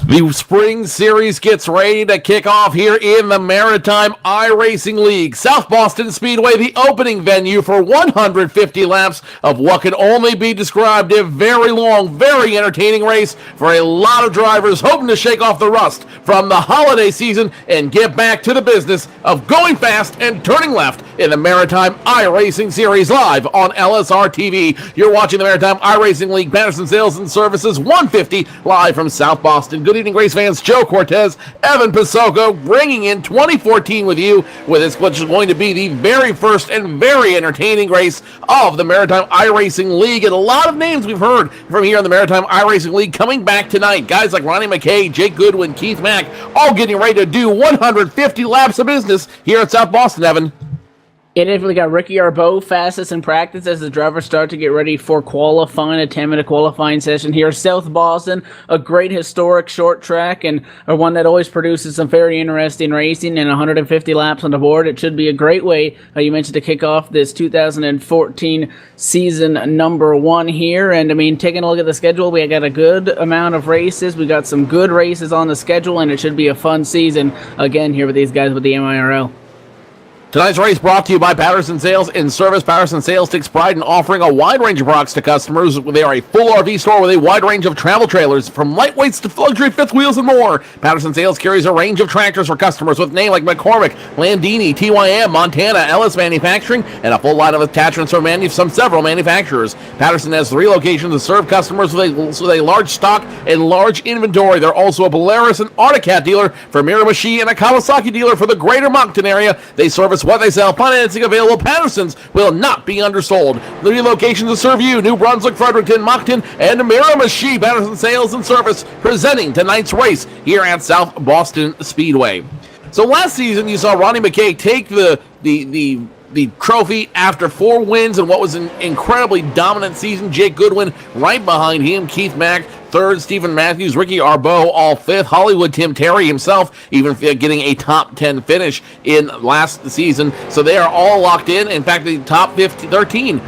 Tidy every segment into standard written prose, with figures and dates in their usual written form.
The spring series gets ready to kick off here in the Maritime iRacing League. South Boston Speedway, the opening venue for 150 laps of what can only be described as a very long, very entertaining race for a lot of drivers hoping to shake off the rust from the holiday season and get back to the business of going fast and turning left in the Maritime iRacing Series live on LSRTV. You're watching the Maritime iRacing League Patterson Sales and Services 150 live from South Boston. Good evening, race fans. Joe Cortez, Evan Pasoko, bringing in 2014 with you with this, which is going to be the very first and very entertaining race of the Maritime iRacing League. And a lot of names we've heard from here on the Maritime iRacing League coming back tonight. Guys like Ronnie McKay, Jake Goodwin, Keith Mack, all getting ready to do 150 laps of business here at South Boston, Evan. It definitely got Ricky Arbeau fastest in practice as the drivers start to get ready for qualifying, a 10-minute qualifying session here. South Boston, a great historic short track and one that always produces some very interesting racing and 150 laps on the board. It should be a great way, you mentioned, to kick off this 2014 season number one here. And I mean, taking a look at the schedule, we got a good amount of races. We got some good races on the schedule, and it should be a fun season again here with these guys with the MIRL. Tonight's race brought to you by Patterson Sales and Service. Patterson Sales takes pride in offering a wide range of products to customers. They are a full RV store with a wide range of travel trailers, from lightweights to luxury fifth wheels and more. Patterson Sales carries a range of tractors for customers with names like McCormick, Landini, TYM, Montana, Ellis Manufacturing, and a full line of attachments from several manufacturers. Patterson has 3 locations to serve customers with a large stock and large inventory. They're also a Polaris and Articat dealer for Miramachi and a Kawasaki dealer for the greater Moncton area. They service what they sell. Financing available. Patterson's will not be undersold. 3 locations to serve you: New Brunswick, Fredericton, Moncton, and Miramachi. Patterson Sales and Service presenting tonight's race here at South Boston Speedway. So last season you saw Ronnie McKay take the trophy after 4 wins and what was an incredibly dominant season. Jake Goodwin right behind him, Keith Mack 3rd, Stephen Matthews, Ricky Arbeau all 5th, Hollywood Tim Terry himself even getting a top 10 finish in last season. So they are all locked in. In fact, the top 13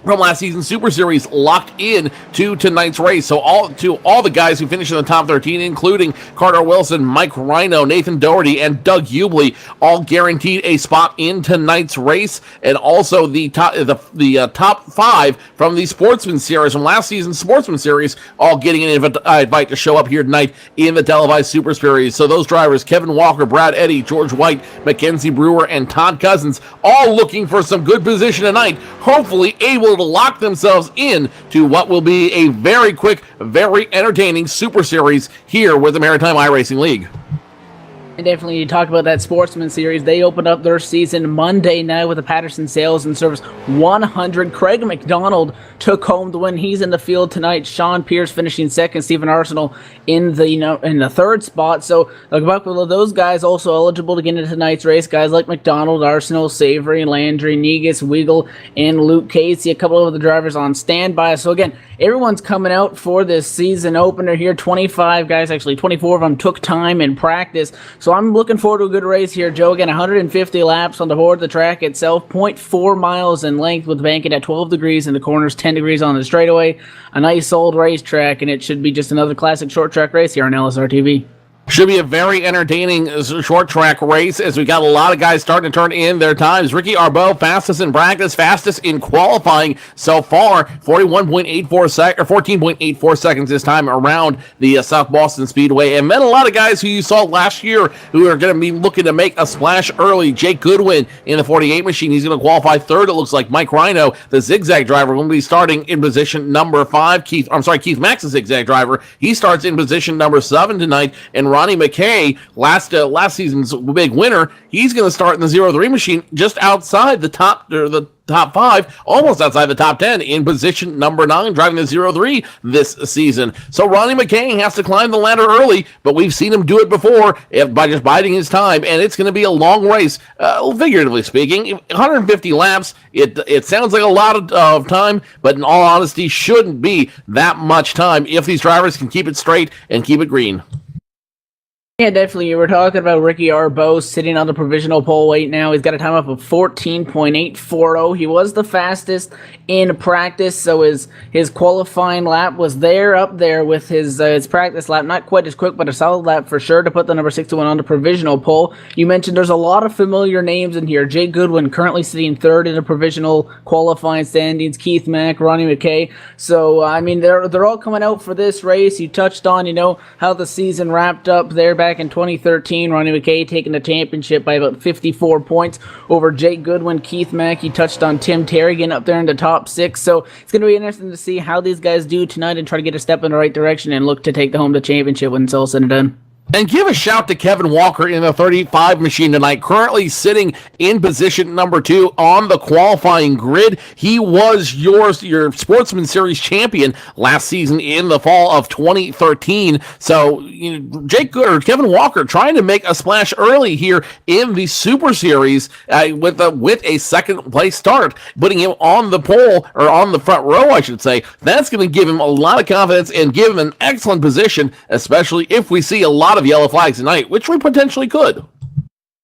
from last season's Super Series locked in to tonight's race. So all the guys who finished in the top 13, including Carter Wilson, Mike Rhino, Nathan Doherty, and Doug Hubhley, all guaranteed a spot in tonight's race. And also the top 5 from the Sportsman Series, from last season's Sportsman Series, all getting an invite to show up here tonight in the televised Super Series. So those drivers, Kevin Walker, Brad Eddy, George White, Mackenzie Brewer, and Todd Cousins, all looking for some good position tonight, hopefully able to lock themselves in to what will be a very quick, very entertaining Super Series here with the Maritime iRacing League. And definitely, you talk about that Sportsman Series. They opened up their season Monday night with the Patterson Sales and Service 100. Craig McDonald took home the win. He's in the field tonight. Sean Pierce finishing 2nd. Stephen Arsenal in the in the 3rd spot. So a couple of those guys also eligible to get into tonight's race. Guys like McDonald, Arsenal, Savory, Landry, Negus, Weagle, and Luke Casey. A couple of the drivers on standby. So again, everyone's coming out for this season opener here. 25 guys, actually 24 of them took time in practice. So I'm looking forward to a good race here, Joe. Again, 150 laps on the board. The track itself, 0.4 miles in length, with banking at 12 degrees in the corners, 10 degrees on the straightaway. A nice old racetrack, and it should be just another classic short track race here on LSRTV. Should be a very entertaining short track race, as we got a lot of guys starting to turn in their times. Ricky Arbeau, fastest in practice, fastest in qualifying so far, 14.84 seconds this time around the South Boston Speedway. And then a lot of guys who you saw last year who are going to be looking to make a splash early. Jake Goodwin in the 48 machine, he's going to qualify 3rd. It looks like Mike Rhino, the zigzag driver, will be starting in position number 5. Keith Mack's the zigzag driver. He starts in position number 7 tonight. And Ronnie McKay, last season's big winner, he's going to start in the 0-3 machine just outside the top 5, almost outside the top 10, in position number 9, driving the 0-3 this season. So Ronnie McKay has to climb the ladder early, but we've seen him do it before by just biding his time, and it's going to be a long race, figuratively speaking. 150 laps, it sounds like a lot of time, but in all honesty, shouldn't be that much time if these drivers can keep it straight and keep it green. Yeah, definitely. You were talking about Ricky Arbo sitting on the provisional pole right now. He's got a time up of 14.840. He was the fastest in practice, so his qualifying lap was up there with his practice lap. Not quite as quick, but a solid lap for sure to put the number 61 on the provisional pole. You mentioned there's a lot of familiar names in here. Jake Goodwin currently sitting third in the provisional qualifying standings. Keith Mack, Ronnie McKay. So I mean, they're all coming out for this race. You touched on, how the season wrapped up there back in 2013, Ronnie McKay taking the championship by about 54 points over Jake Goodwin, Keith Mack. You touched on Tim Terrigan up there in the top 6. So it's going to be interesting to see how these guys do tonight and try to get a step in the right direction and look to take home the championship when it's all said and done. And give a shout to Kevin Walker in the 35 machine tonight, currently sitting in position number 2 on the qualifying grid. He was your Sportsman Series champion last season in the fall of 2013. So Kevin Walker trying to make a splash early here in the Super Series with a second place start, putting him on the pole, or on the front row, I should say. That's going to give him a lot of confidence and give him an excellent position, especially if we see a lot of yellow flags tonight, which we potentially could.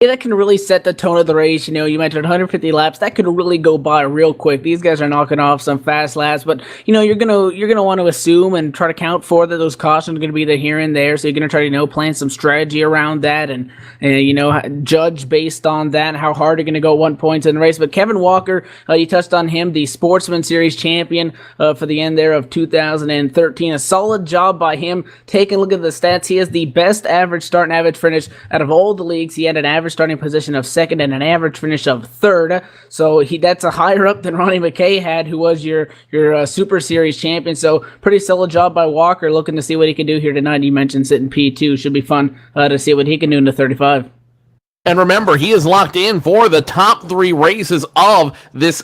Yeah, that can really set the tone of the race. You mentioned 150 laps. That could really go by real quick. These guys are knocking off some fast laps, but you're gonna want to assume and try to count for that those cautions are gonna be there here and there. So you're gonna try to plan some strategy around that and judge based on that how hard you're gonna go 1 point in the race. But Kevin Walker, you touched on him, the Sportsman Series champion for the end there of 2013. A solid job by him. Taking a look at the stats, he has the best average start and average finish out of all the leagues. He had an average starting position of second and an average finish of third. So that's a higher up than Ronnie McKay had, who was your Super Series champion. So pretty solid job by Walker. Looking to see what he can do here tonight. You mentioned sitting P2. Should be fun to see what he can do in the 35. And remember, he is locked in for the top 3 races of this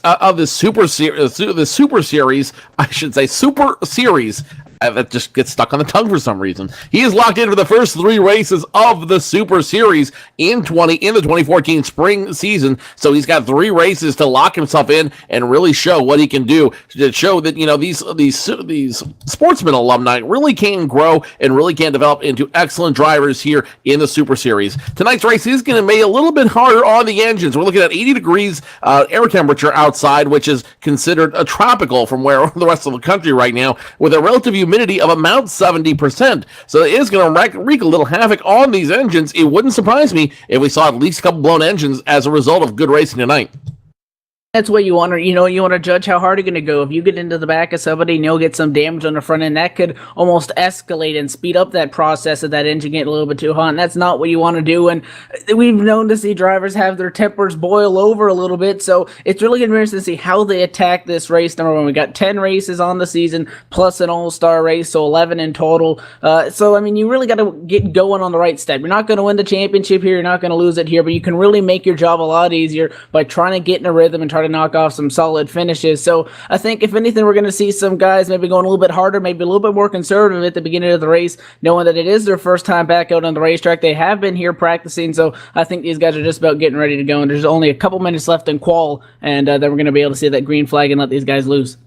Super Series. I should say Super Series. That just gets stuck on the tongue for some reason. He is locked in for the first 3 races of the Super Series in the 2014 spring season. So he's got 3 races to lock himself in and really show what he can do, to show that these sportsman alumni really can grow and really can develop into excellent drivers here in the Super Series. Tonight's race is going to be a little bit harder on the engines. We're looking at 80 degrees air temperature outside, which is considered a tropical from where the rest of the country right now, with a relative humidity of about 70%. So it is going to wreak a little havoc on these engines. It wouldn't surprise me if we saw at least a couple blown engines as a result of good racing tonight. That's what you want to, you want to judge how hard you're going to go. If you get into the back of somebody and you'll get some damage on the front end, that could almost escalate and speed up that process of that engine getting a little bit too hot. And that's not what you want to do. And we've known to see drivers have their tempers boil over a little bit. So it's really going to be interesting to see how they attack this race. Number one, we got 10 races on the season plus an all-star race, so 11 in total. You really got to get going on the right step. You're not going to win the championship here. You're not going to lose it here, but you can really make your job a lot easier by trying to get in a rhythm and try to knock off some solid finishes. So I think if anything, we're going to see some guys maybe going a little bit harder, maybe a little bit more conservative at the beginning of the race, knowing that it is their first time back out on the racetrack. They have been here practicing, so I think these guys are just about getting ready to go, and there's only a couple minutes left in qual, and then we're going to be able to see that green flag and let these guys loose.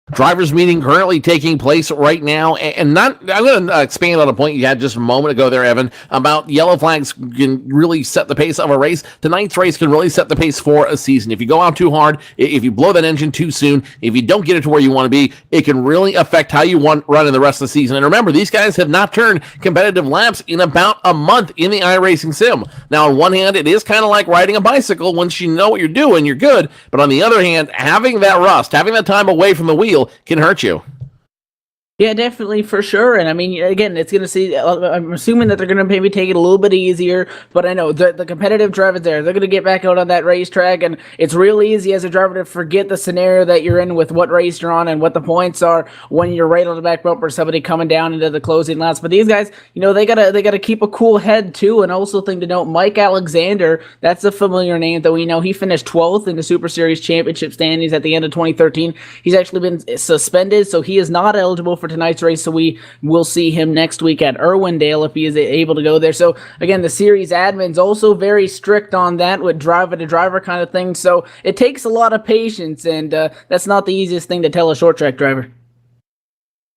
Drivers' meeting currently taking place right now, and I'm going to expand on a point you had just a moment ago there, Evan, about yellow flags can really set the pace of a race. Tonight's race can really set the pace for a season. If you go out too hard, if you blow that engine too soon, if you don't get it to where you want to be, it can really affect how you run in the rest of the season. And remember, these guys have not turned competitive laps in about a month in the iRacing sim. Now, on one hand, it is kind of like riding a bicycle. Once you know what you're doing, you're good. But on the other hand, having that rust, having that time away from the wheel can hurt you. Yeah, definitely, for sure. And I mean, again, it's going to see, I'm assuming that they're going to maybe take it a little bit easier, but I know the competitive drivers there, they're going to get back out on that racetrack, and it's real easy as a driver to forget the scenario that you're in with what race you're on and what the points are when you're right on the back bumper, somebody coming down into the closing laps. But these guys, they gotta keep a cool head too. And also thing to note, Mike Alexander, that's a familiar name that we know. He finished 12th in the Super Series championship standings at the end of 2013. He's actually been suspended, so he is not eligible for tonight's race, so we will see him next week at Irwindale if he is able to go there. So again, the series admin's also very strict on that with driver-to-driver kind of thing, so it takes a lot of patience, and that's not the easiest thing to tell a short track driver.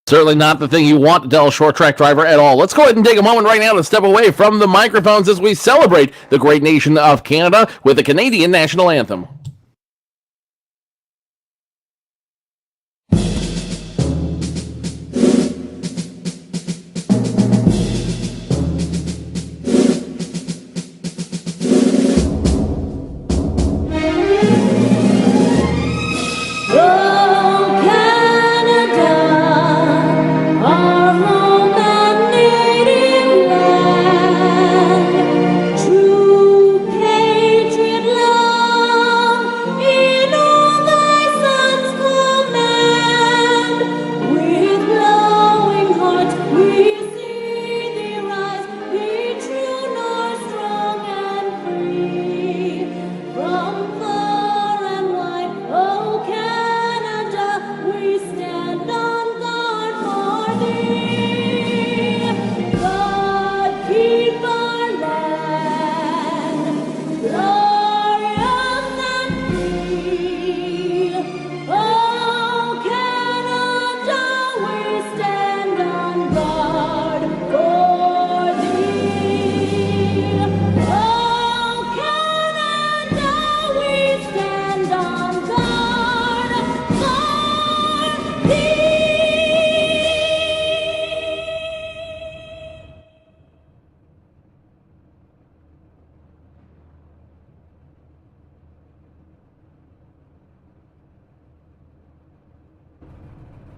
Certainly not the thing you want to tell a short track driver at all. Let's go ahead and take a moment right now to step away from the microphones as we celebrate the great nation of Canada with the Canadian National Anthem.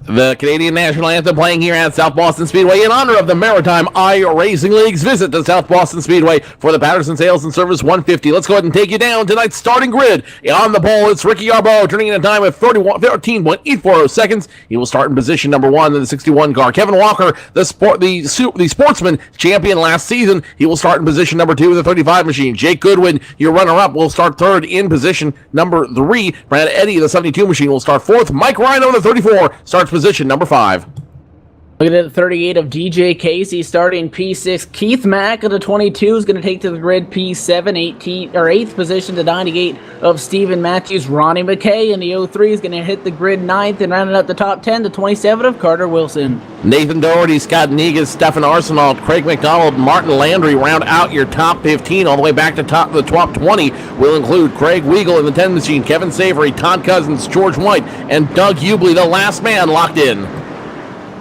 The Canadian National Anthem playing here at South Boston Speedway in honor of the Maritime iRacing Leagues. Visit the South Boston Speedway for the Patterson Sales and Service 150. Let's go ahead and take you down tonight's starting grid. On the pole, it's Ricky Arbo, turning in a time of 13.840 seconds. He will start in position number 1 in the 61 car. Kevin Walker, the sportsman champion last season, he will start in position number 2 in the 35 machine. Jake Goodwin, your runner-up, will start third in position number 3. Brad Eddy, the 72 machine, will start fourth. Mike Rhino, the 34, starts position number 5. Looking at the 38 of DJ Casey starting P6. Keith Mack of the 22 is going to take to the grid P7, 8th position to 98 of Stephen Matthews. Ronnie McKay in the 03 is going to hit the grid 9th and rounding up the top 10 to 27 of Carter Wilson. Nathan Doherty, Scott Negus, Stefan Arsenault, Craig McDonald, Martin Landry round out your top 15 all the way back to the top 20 will include Craig Weigel in the 10 machine, Kevin Savory, Todd Cousins, George White, and Doug Hubley, the last man locked in.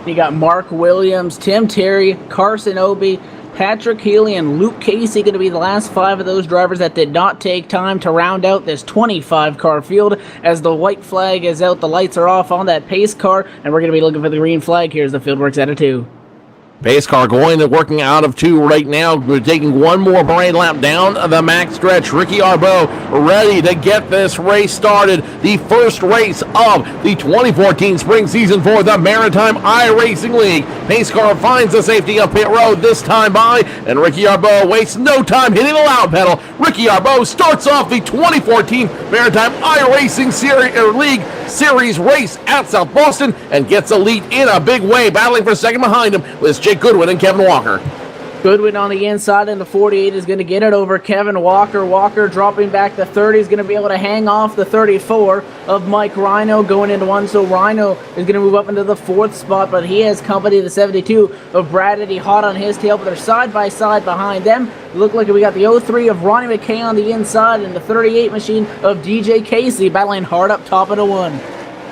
You got Mark Williams, Tim Terry, Carson Obi, Patrick Healy, and Luke Casey going to be the last 5 of those drivers that did not take time to round out this 25-car field. As the white flag is out, the lights are off on that pace car, and we're going to be looking for the green flag here as the field works out of 2. Pace car going and working out of 2 right now. We're taking one more parade lap down the max stretch. Ricky Arbo ready to get this race started. The first race of the 2014 spring season for the Maritime iRacing League. Pace car finds the safety of pit road this time by, and Ricky Arbo wastes no time hitting the loud pedal. Ricky Arbo starts off the 2014 Maritime iRacing League Series race at South Boston and gets a lead in a big way. Battling for second behind him was Jake Goodwin and Kevin Walker. Goodwin on the inside, and the 48 is going to get it over Kevin Walker. Walker dropping back to 30 is going to be able to hang off the 34 of Mike Rhino going into 1. So Rhino is going to move up into the 4th spot, but he has company, the 72 of Brad Eddy hot on his tail, but they're side by side behind them. Look like we got the 03 of Ronnie McKay on the inside and the 38 machine of DJ Casey battling hard up top of the 1.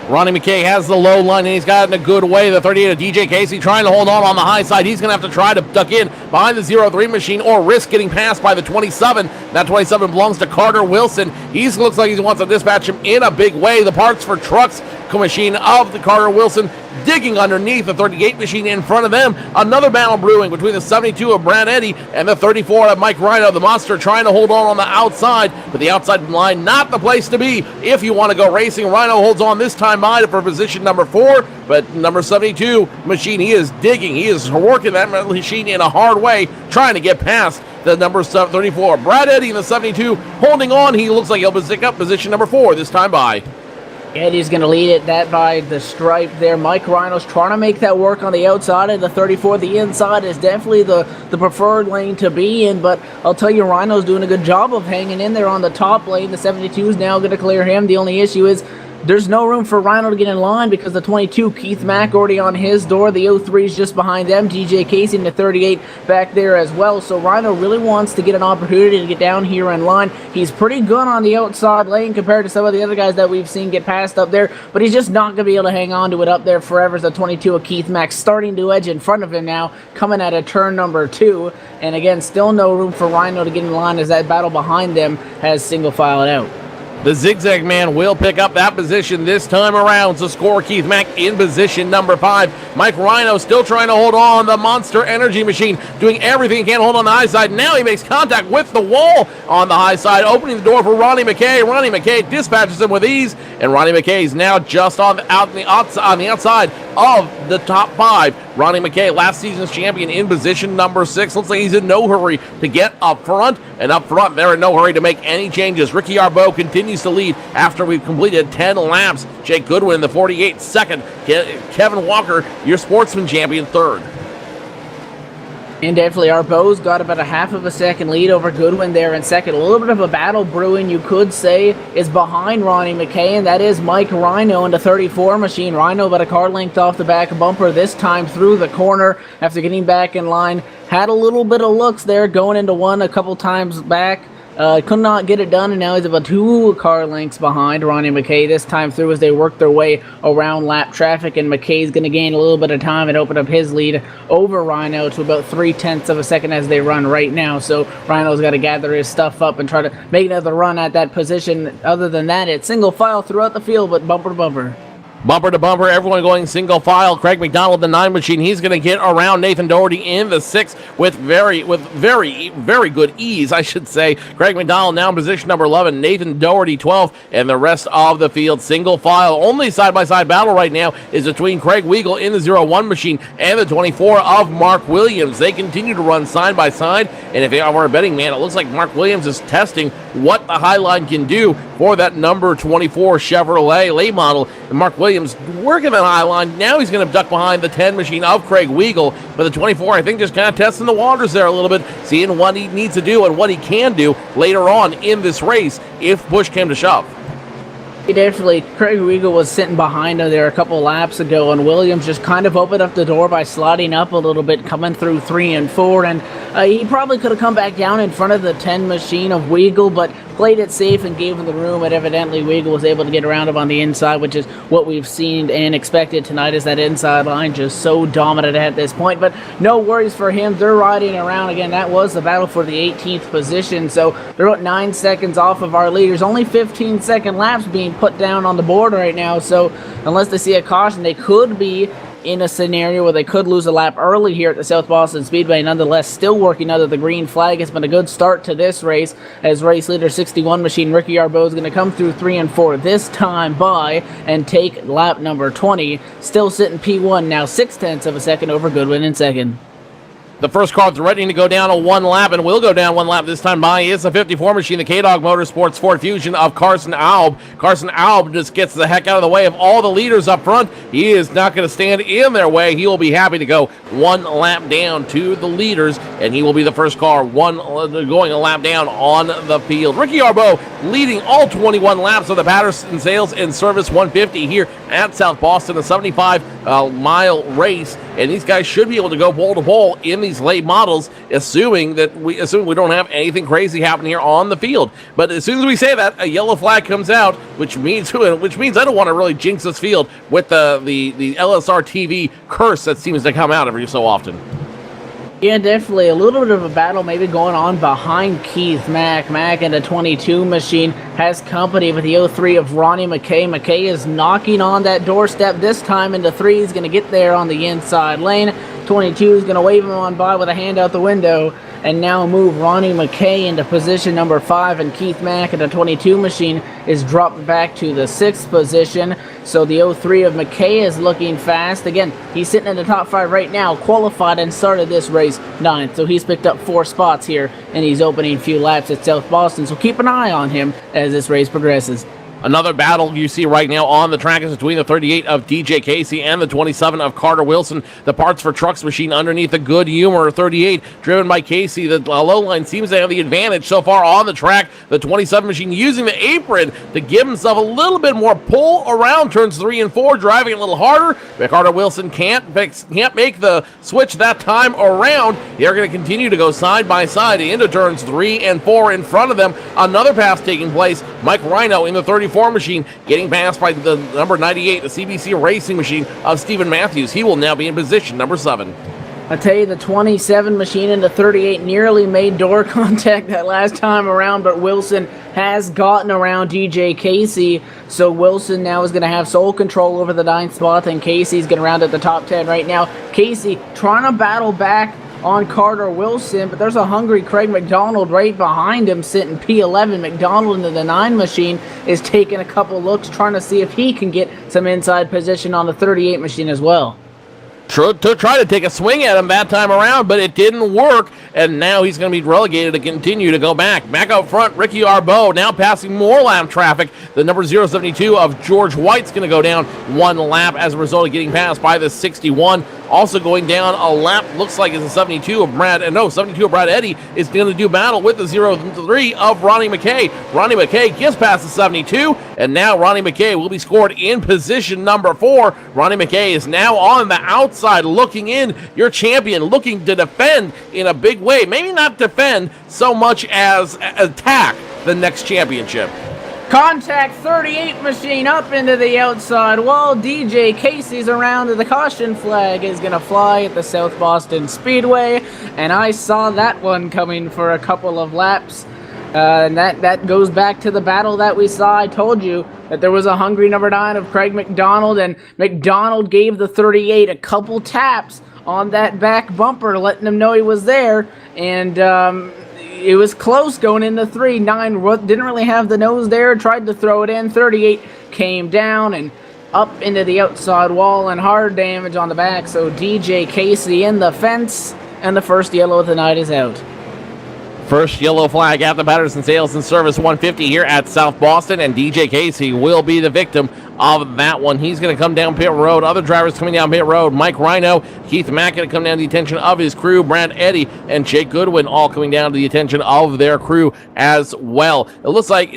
Ronnie McKay has the low line, and he's got it in a good way. The 38 of DJ Casey trying to hold on the high side. He's going to have to try to duck in behind the 03 machine or risk getting passed by the 27. That 27 belongs to Carter Wilson. He looks like he wants to dispatch him in a big way. The parts for trucks machine of the Carter Wilson digging underneath the 38 machine in front of them. Another battle brewing between the 72 of Brad Eddy and the 34 of Mike Rhino. The monster trying to hold on the outside, but the outside line not the place to be if you want to go racing. Rhino holds on this time by for position number 4, but number 72 machine, he is digging. He is working that machine in a hard way, trying to get past the number 34. Brad Eddy in the 72 holding on. He looks like he'll pick up position number 4 this time by. Eddie's going to lead it that by the stripe there. Mike Rhino's trying to make that work on the outside of the 34. The inside is definitely the preferred lane to be in, but I'll tell you, Rhino's doing a good job of hanging in there on the top lane. The 72 is now going to clear him. The only issue is There's no room for Rhino to get in line because the 22, Keith Mack, already on his door. The 03 is just behind them. DJ Casey in the 38 back there as well. So Rhino really wants to get an opportunity to get down here in line. He's pretty good on the outside lane compared to some of the other guys that we've seen get passed up there, but he's just not going to be able to hang on to it up there forever. As the 22 of Keith Mack starting to edge in front of him now, coming at a turn number 2. And again, still no room for Rhino to get in line as that battle behind them has single filed out. The Zigzag Man will pick up that position this time around. So score Keith Mack in position number 5. Mike Rhino still trying to hold on. The Monster Energy Machine doing everything he can to hold on the high side. Now he makes contact with the wall on the high side, opening the door for Ronnie McKay. Ronnie McKay dispatches him with ease, and Ronnie McKay is now just on the outside of the top 5. Ronnie McKay, last season's champion, in position number 6. Looks like he's in no hurry to get up front, and up front they're in no hurry to make any changes. Ricky Arbeau continues to lead after we've completed 10 laps. Jake Goodwin in the 48 second. Kevin Walker, your sportsman champion, 3rd. And definitely Arbeau's got about a half of a second lead over Goodwin there in 2nd. A little bit of a battle brewing, you could say, is behind Ronnie McKay, and that is Mike Rhino in the 34 machine. Rhino about a car length off the back bumper this time through the corner after getting back in line. Had a little bit of looks there going into one a couple times back. Could not get it done, and now he's about 2 car lengths behind Ronnie McKay this time through as they work their way around lap traffic, and McKay's going to gain a little bit of time and open up his lead over Rhino to about 0.3 of a second as they run right now. So Rhino's got to gather his stuff up and try to make another run at that position. Other than that, it's single file throughout the field, but bumper to bumper. Bumper to bumper, everyone going single file. Craig McDonald, the 9 machine, he's going to get around Nathan Doherty in the 6 with very good ease, I should say. Craig McDonald now in position number 11, Nathan Doherty 12th, and the rest of the field single file. Only side-by-side battle right now is between Craig Weigel in the 01 machine and the 24 of Mark Williams. They continue to run side by side, and if I were a betting man, it looks like Mark Williams is testing what the Highline can do for that number 24 Chevrolet late model. And Mark Williams working that high line. Now he's going to duck behind the 10 machine of Craig Weigel. But the 24, I think, just kind of testing the waters there a little bit, seeing what he needs to do and what he can do later on in this race if push came to shove. Definitely, Craig Weigel was sitting behind him there a couple laps ago, and Williams just kind of opened up the door by sliding up a little bit, coming through 3 and 4, and he probably could have come back down in front of the 10 machine of Weigel, but played it safe and gave him the room, and evidently Weigel was able to get around him on the inside, which is what we've seen and expected tonight, is that inside line just so dominant at this point. But no worries for him. They're riding around again. That was the battle for the 18th position, so they're about 9 seconds off of our leaders. Only 15-second laps being put down on the board right now, so unless they see a caution, they could be in a scenario where they could lose a lap early here at the South Boston Speedway. Nonetheless, still working under the green flag. It's been a good start to this race as race leader 61 machine Ricky Arbeau is going to come through 3 and 4 this time by and take lap number 20. Still sitting P1 now, 0.6 of a second over Goodwin in 2nd. The first car threatening to go down a 1 lap, and will go down 1 lap this time by, is the 54 machine, the K-Dog Motorsports Ford Fusion of Carson Alb. Carson Alb just gets the heck out of the way of all the leaders up front. He is not going to stand in their way. He will be happy to go 1 lap down to the leaders, and he will be the first car going a lap down on the field. Ricky Arbeau leading all 21 laps of the Patterson Sales and Service 150 here at South Boston, a 75-mile race, and these guys should be able to go pole to pole in these late models, assuming we don't have anything crazy happening here on the field. But as soon as we say that, a yellow flag comes out, which means I don't want to really jinx this field with the LSRTV curse that seems to come out every so often. Yeah, definitely a little bit of a battle maybe going on behind Keith Mack. Mack in the 22 machine has company with the 03 of Ronnie McKay. McKay is knocking on that doorstep this time into 3. He's going to get there on the inside lane. 22 is going to wave him on by with a hand out the window and now move Ronnie McKay into position number 5, and Keith Mack in the 22 machine is dropped back to the 6th position. So the 03 of McKay is looking fast. Again, he's sitting in the top 5 right now, qualified and started this race 9th. So he's picked up 4 spots here, and he's opening a few laps at South Boston. So keep an eye on him as this race progresses. Another battle you see right now on the track is between the 38 of DJ Casey and the 27 of Carter Wilson. The Parts for Trucks machine underneath the Good Humor 38, driven by Casey. The low line seems to have the advantage so far on the track. The 27 machine using the apron to give himself a little bit more pull around turns 3 and 4, driving a little harder. But Carter Wilson can't make the switch that time around. They're going to continue to go side by side into turns 3 and 4 in front of them. Another pass taking place. Mike Rhino in the 34 machine getting passed by the number 98, the CBC Racing machine of Stephen Matthews. He will now be in position number 7. I tell you, the 27 machine and the 38 nearly made door contact that last time around, but Wilson has gotten around DJ Casey, so Wilson now is going to have sole control over the 9th spot, and Casey's getting around at the top 10 right now. Casey trying to battle back on Carter Wilson, but there's a hungry Craig McDonald right behind him sitting P11. McDonald into the 9 machine is taking a couple looks, trying to see if he can get some inside position on the 38 machine as well. To try to take a swing at him that time around, but it didn't work, and now he's going to be relegated to continue to go back. Back out front, Ricky Arbeau now passing more lap traffic. The number 072 of George White's going to go down 1 lap as a result of getting passed by the 61. Also going down a lap, looks like it's a 72 of Brad Eddy is going to do battle with the 03 of Ronnie McKay. Ronnie McKay gets past the 72, and now Ronnie McKay will be scored in position number 4. Ronnie McKay is now on the outside looking in. Your champion looking to defend in a big way. Maybe not defend so much as attack the next championship. Contact 38 machine up into the outside wall. DJ Casey's around, and the caution flag is going to fly at the South Boston Speedway. And I saw that one coming for a couple of laps. And that goes back to the battle that we saw. I told you that there was a hungry number 9 of Craig McDonald, and McDonald gave the 38 a couple taps on that back bumper, letting him know he was there. And it was close going into 3. 9 didn't really have the nose there, tried to throw it in. 38 came down and up into the outside wall and hard damage on the back. So DJ Casey in the fence, and the first yellow of the night is out. First yellow flag at the Patterson Sales and Service 150 here at South Boston, and DJ Casey will be the victim of that one. He's going to come down pit road. Other drivers coming down pit road. Mike Rhino, Keith Mack going to come down to the attention of his crew. Brad Eddy and Jake Goodwin all coming down to the attention of their crew as well. It looks like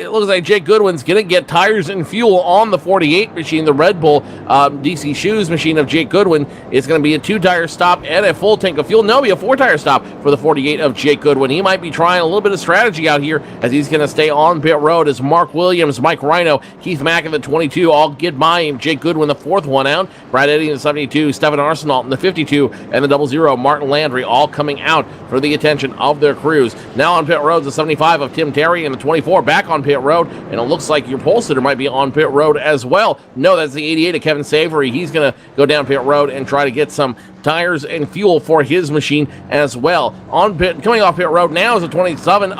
Jake Goodwin's going to get tires and fuel on the 48 machine. The Red Bull DC Shoes machine of Jake Goodwin is going to be a 2-tire stop and a full tank of fuel. No, be a 4-tire stop for the 48 of Jake Goodwin. He might be trying a little bit of strategy out here as he's going to stay on pit road as Mark Williams, Mike Rhino, Keith Mack in the 22 all get by him. Jake Goodwin the 4th one out. Brad Eddy in the 72, Stephen Arsenault in the 52, and the 00 Martin Landry all coming out for the attention of their crews. Now on pit road, the 75 of Tim Terry and the 24 back on pit road, and it looks like your pole sitter might be on pit road as well. No, that's the 88 of Kevin Savory. He's going to go down pit road and try to get some tires and fuel for his machine as well. Coming off pit road now is the 27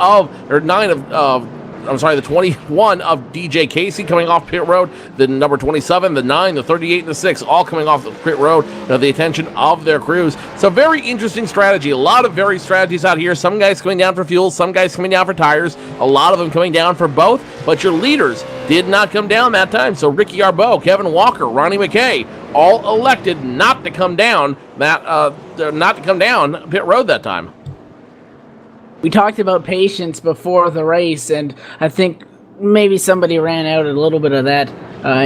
the 21 of DJ Casey coming off pit road. The number 27, the 9, the 38, and the 6 all coming off the pit road to the attention of their crews. So very interesting strategy. A lot of varied strategies out here. Some guys coming down for fuel, some guys coming down for tires. A lot of them coming down for both, but your leaders did not come down that time. So Ricky Arbeau, Kevin Walker, Ronnie McKay, all elected not to come down pit road that time. We talked about patience before the race, and I think maybe somebody ran out a little bit of that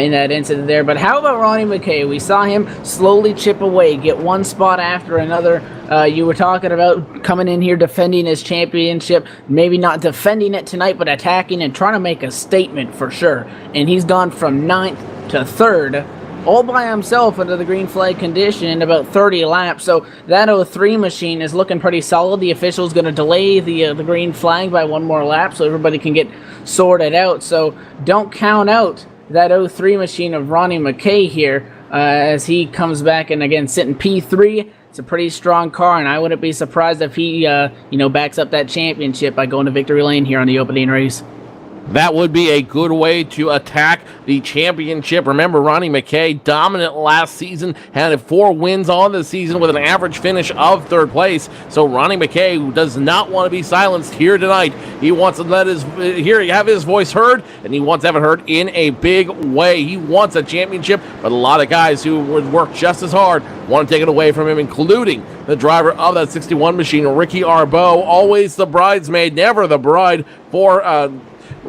in that incident there. But how about Ronnie McKay? We saw him slowly chip away, get one spot after another. You were talking about coming in here defending his championship, maybe not defending it tonight, but attacking and trying to make a statement for sure. And he's gone from 9th to 3rd, all by himself under the green flag condition in about 30 laps. So that 03 machine is looking pretty solid. The official's going to delay the green flag by one more lap so everybody can get sorted out. So don't count out that 03 machine of Ronnie McKay here as he comes back and again sitting P3. It's a pretty strong car, and I wouldn't be surprised if he backs up that championship by going to victory lane here on the opening race. That would be a good way to attack the championship. Remember, Ronnie McKay, dominant last season, had 4 wins on the season with an average finish of 3rd place. So Ronnie McKay does not want to be silenced here tonight. He wants to have his voice heard, and he wants to have it heard in a big way. He wants a championship, but a lot of guys who would work just as hard want to take it away from him, including the driver of that 61 machine, Ricky Arbeau, always the bridesmaid, never the bride for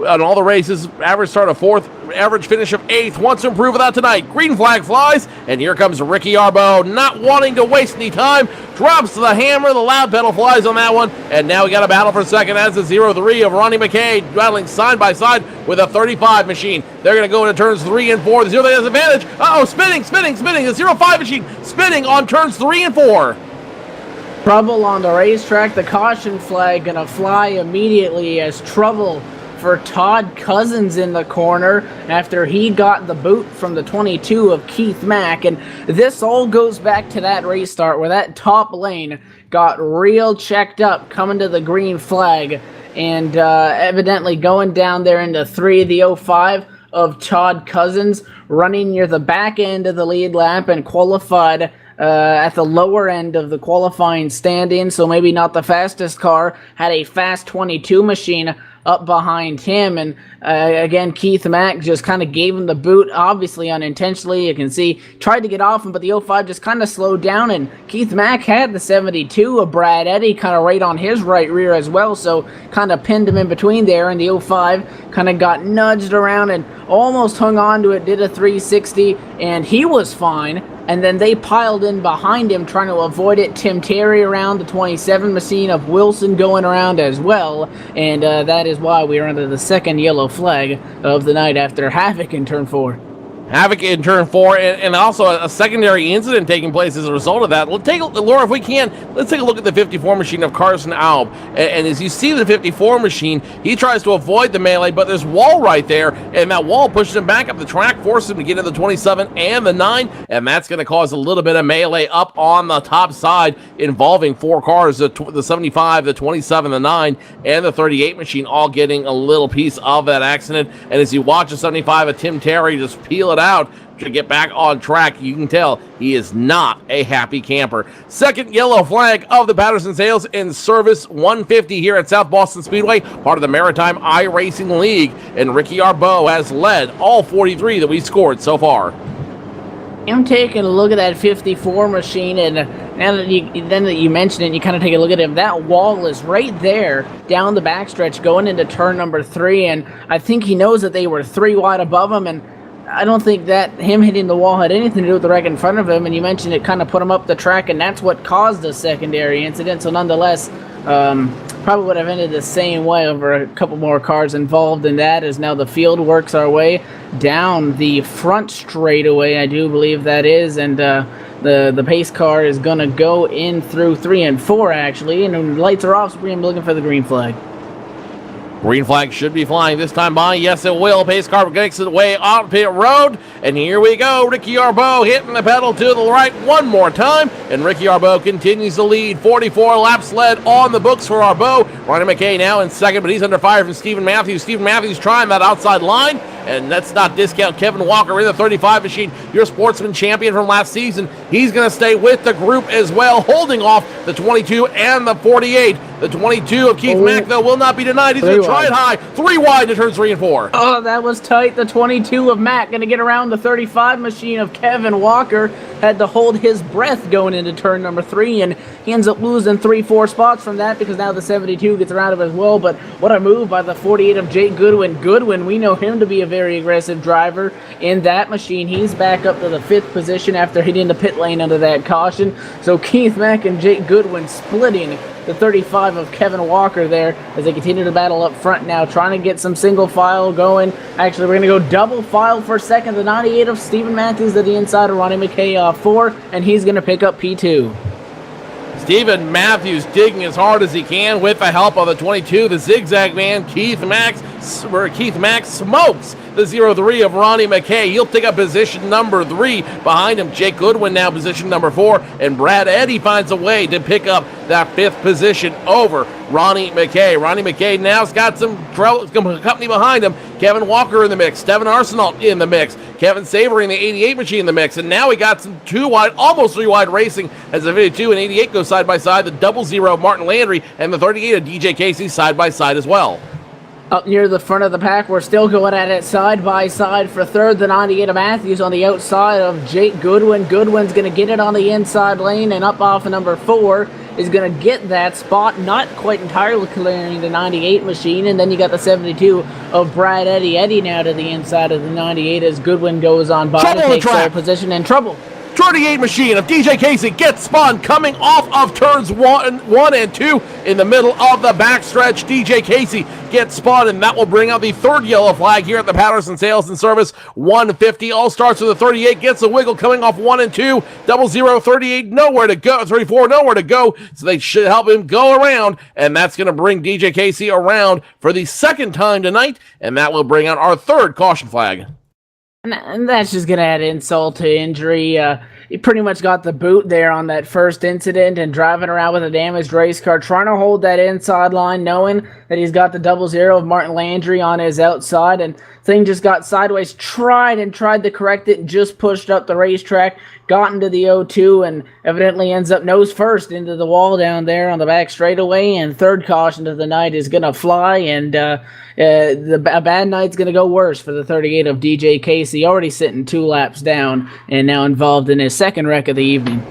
on all the races. Average start of 4th, average finish of 8th. Wants to improve that tonight. Green flag flies, and here comes Ricky Arbeau, not wanting to waste any time. Drops the hammer, the loud pedal flies on that one, and now we got a battle for second as the 0-3 of Ronnie McKay battling side by side with a 35 machine. They're going to go into turns 3 and 4. The 0 has advantage. Spinning. The 05 machine spinning on turns 3 and 4. Trouble on the racetrack. The caution flag going to fly immediately as trouble for Todd Cousins in the corner after he got the boot from the 22 of Keith Mack. And this all goes back to that race start where that top lane got real checked up coming to the green flag, and evidently going down there into 3 of the 05 of Todd Cousins, running near the back end of the lead lap and qualified at the lower end of the qualifying standing, so maybe not the fastest car, had a fast 22 machine up behind him. And again, Keith Mack just kind of gave him the boot, obviously unintentionally. You can see, tried to get off him, but the 05 just kind of slowed down, and Keith Mack had the 72 of Brad Eddy kind of right on his right rear as well, so kind of pinned him in between there, and the 05 kind of got nudged around and almost hung on to it, did a 360, and he was fine. And then they piled in behind him trying to avoid it. Tim Terry around, the 27 machine of Wilson going around as well. And that is why we are under the second yellow flag of the night after Havoc in turn 4. Havoc in turn 4, and also a secondary incident taking place as a result of that. Laura, if we can, let's take a look at the 54 machine of Carson Alb. And as you see the 54 machine, he tries to avoid the melee, but there's wall right there, and that wall pushes him back up the track, forces him to get into the 27 and the 9, and that's going to cause a little bit of melee up on the top side involving 4 cars, the 75, the 27, the 9, and the 38 machine, all getting a little piece of that accident. And as you watch the 75 of Tim Terry just peel it out to get back on track, you can tell he is not a happy camper. Second yellow flag of the Patterson Sales in Service 150 here at South Boston Speedway, part of the Maritime iRacing League, and Ricky Arbeau has led all 43 that we scored so far. I'm taking a look at that 54 machine, and now that you mentioned it, you kind of take a look at him. That wall is right there down the backstretch going into turn number 3, and I think he knows that they were 3 wide above him, and I don't think that him hitting the wall had anything to do with the wreck in front of him, and you mentioned it kind of put him up the track, and that's what caused the secondary incident. So nonetheless, probably would have ended the same way over a couple more cars involved in that, as now the field works our way down the front straightaway, I do believe that is, and the pace car is going to go in through 3 and 4 actually, and when the lights are off, so we're looking for the green flag. Green flag should be flying this time by. Yes, it will. Pace car makes its way on pit road. And here we go. Ricky Arbeau hitting the pedal to the right one more time. And Ricky Arbeau continues to lead. 44 laps led on the books for Arbeau. Ronnie McKay now in second, but he's under fire from Stephen Matthews. Stephen Matthews trying that outside line. And let's not discount Kevin Walker in the 35 machine, your sportsman champion from last season. He's going to stay with the group as well, holding off the 22 and the 48. The 22 of Keith Mack, though, will not be denied. He's going to try it high. 3 wide to turns 3 and 4. Oh, that was tight. The 22 of Mack going to get around the 35 machine of Kevin Walker. Had to hold his breath going into turn number 3, and he ends up losing 3-4 spots from that because now the 72 gets around him as well. But what a move by the 48 of Jake Goodwin. Goodwin, we know him to be a very aggressive driver in that machine. He's back up to the 5th position after hitting the pit lane under that caution. So Keith Mack and Jake Goodwin splitting the 35 of Kevin Walker there as they continue to battle up front now, trying to get some single file going. Actually, we're going to go double file for second. The 98 of Stephen Matthews to the inside of Ronnie McKay off 4, and he's going to pick up P2. Stephen Matthews digging as hard as he can with the help of the 22, the zigzag man, Keith Max, where Keith Mack smokes the 0-3 of Ronnie McKay. He'll take up position number 3. Behind him, Jake Goodwin now position number 4, and Brad Eddy finds a way to pick up that 5th position over Ronnie McKay. Ronnie McKay now's got some company behind him. Kevin Walker in the mix, Devin Arsenault in the mix, Kevin Savory in the 88 machine in the mix, and now we got some 2-wide, almost 3-wide racing as the 52 and 88 go side by side. The 00 of Martin Landry and the 38 of DJ Casey side by side as well. Up near the front of the pack, we're still going at it side by side for third. The 98 of Matthews on the outside of Jake Goodwin. Goodwin's going to get it on the inside lane, and up off of number 4 is going to get that spot, not quite entirely clearing the 98 machine. And then you got the 72 of Brad Eddy. Eddy now to the inside of the 98 as Goodwin goes on by to take sole position in trouble. 38 machine of DJ Casey gets spun coming off of turns 1 and 2 in the middle of the backstretch. DJ Casey gets spun, and that will bring out the 3rd yellow flag here at the Patterson Sales and Service 150. All starts with the 38, gets a wiggle coming off 1 and 2. 00, 38, nowhere to go. 34, nowhere to go. So they should help him go around, and that's going to bring DJ Casey around for the 2nd time tonight, and that will bring out our 3rd caution flag. And that's just going to add insult to injury. He pretty much got the boot there on that first incident and driving around with a damaged race car, trying to hold that inside line, knowing that he's got the 00 of Martin Landry on his outside, and thing just got sideways. Tried to correct it and just pushed up the racetrack, got into the 0-2, and evidently ends up nose first into the wall down there on the back straightaway, and 3rd caution of the night is going to fly, and a bad night's going to go worse for the 38 of DJ Casey, already sitting 2 laps down and now involved in his 2nd wreck of the evening.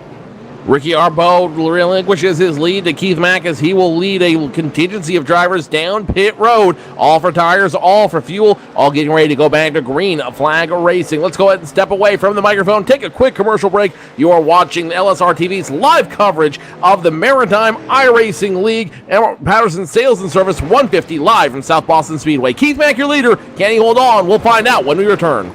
Ricky Arbeau relinquishes his lead to Keith Mack as he will lead a contingency of drivers down pit road. All for tires, all for fuel, all getting ready to go back to green flag racing. Let's go ahead and step away from the microphone, take a quick commercial break. You are watching the LSRTV's live coverage of the Maritime iRacing League and Patterson Sales and Service 150 live from South Boston Speedway. Keith Mack, your leader. Can he hold on? We'll find out when we return.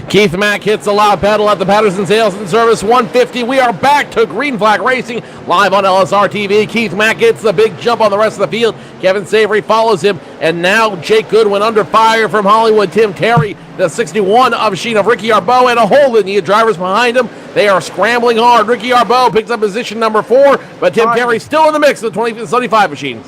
Keith Mack hits the loud pedal at the Patterson Sales and Service 150. We are back to Green Flag Racing live on LSRTV. Keith Mack gets the big jump on the rest of the field. Kevin Savory follows him, and now Jake Goodwin under fire from Hollywood. Tim Terry, the 61 of machine of Ricky Arbeau, and a hole in the drivers behind him. They are scrambling hard. Ricky Arbeau picks up position number 4, but Tim Terry still in the mix of the 75 machines.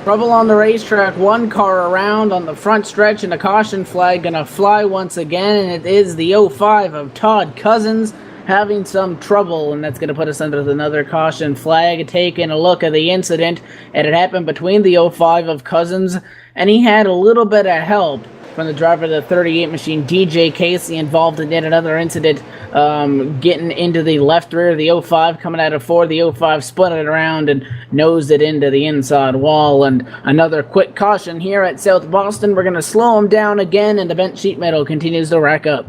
Trouble on the racetrack, one car around on the front stretch, and a caution flag gonna fly once again, and it is the 05 of Todd Cousins having some trouble, and that's gonna put us under another caution flag. Taking a look at the incident, and it happened between the 05 of Cousins, and he had a little bit of help from the driver of the 38 machine, DJ Casey, involved in yet another incident getting into the left rear of the 05, coming out of 4. The 05 spun it around and nosed it into the inside wall. And another quick caution here at South Boston. We're going to slow him down again, and the bent sheet metal continues to rack up.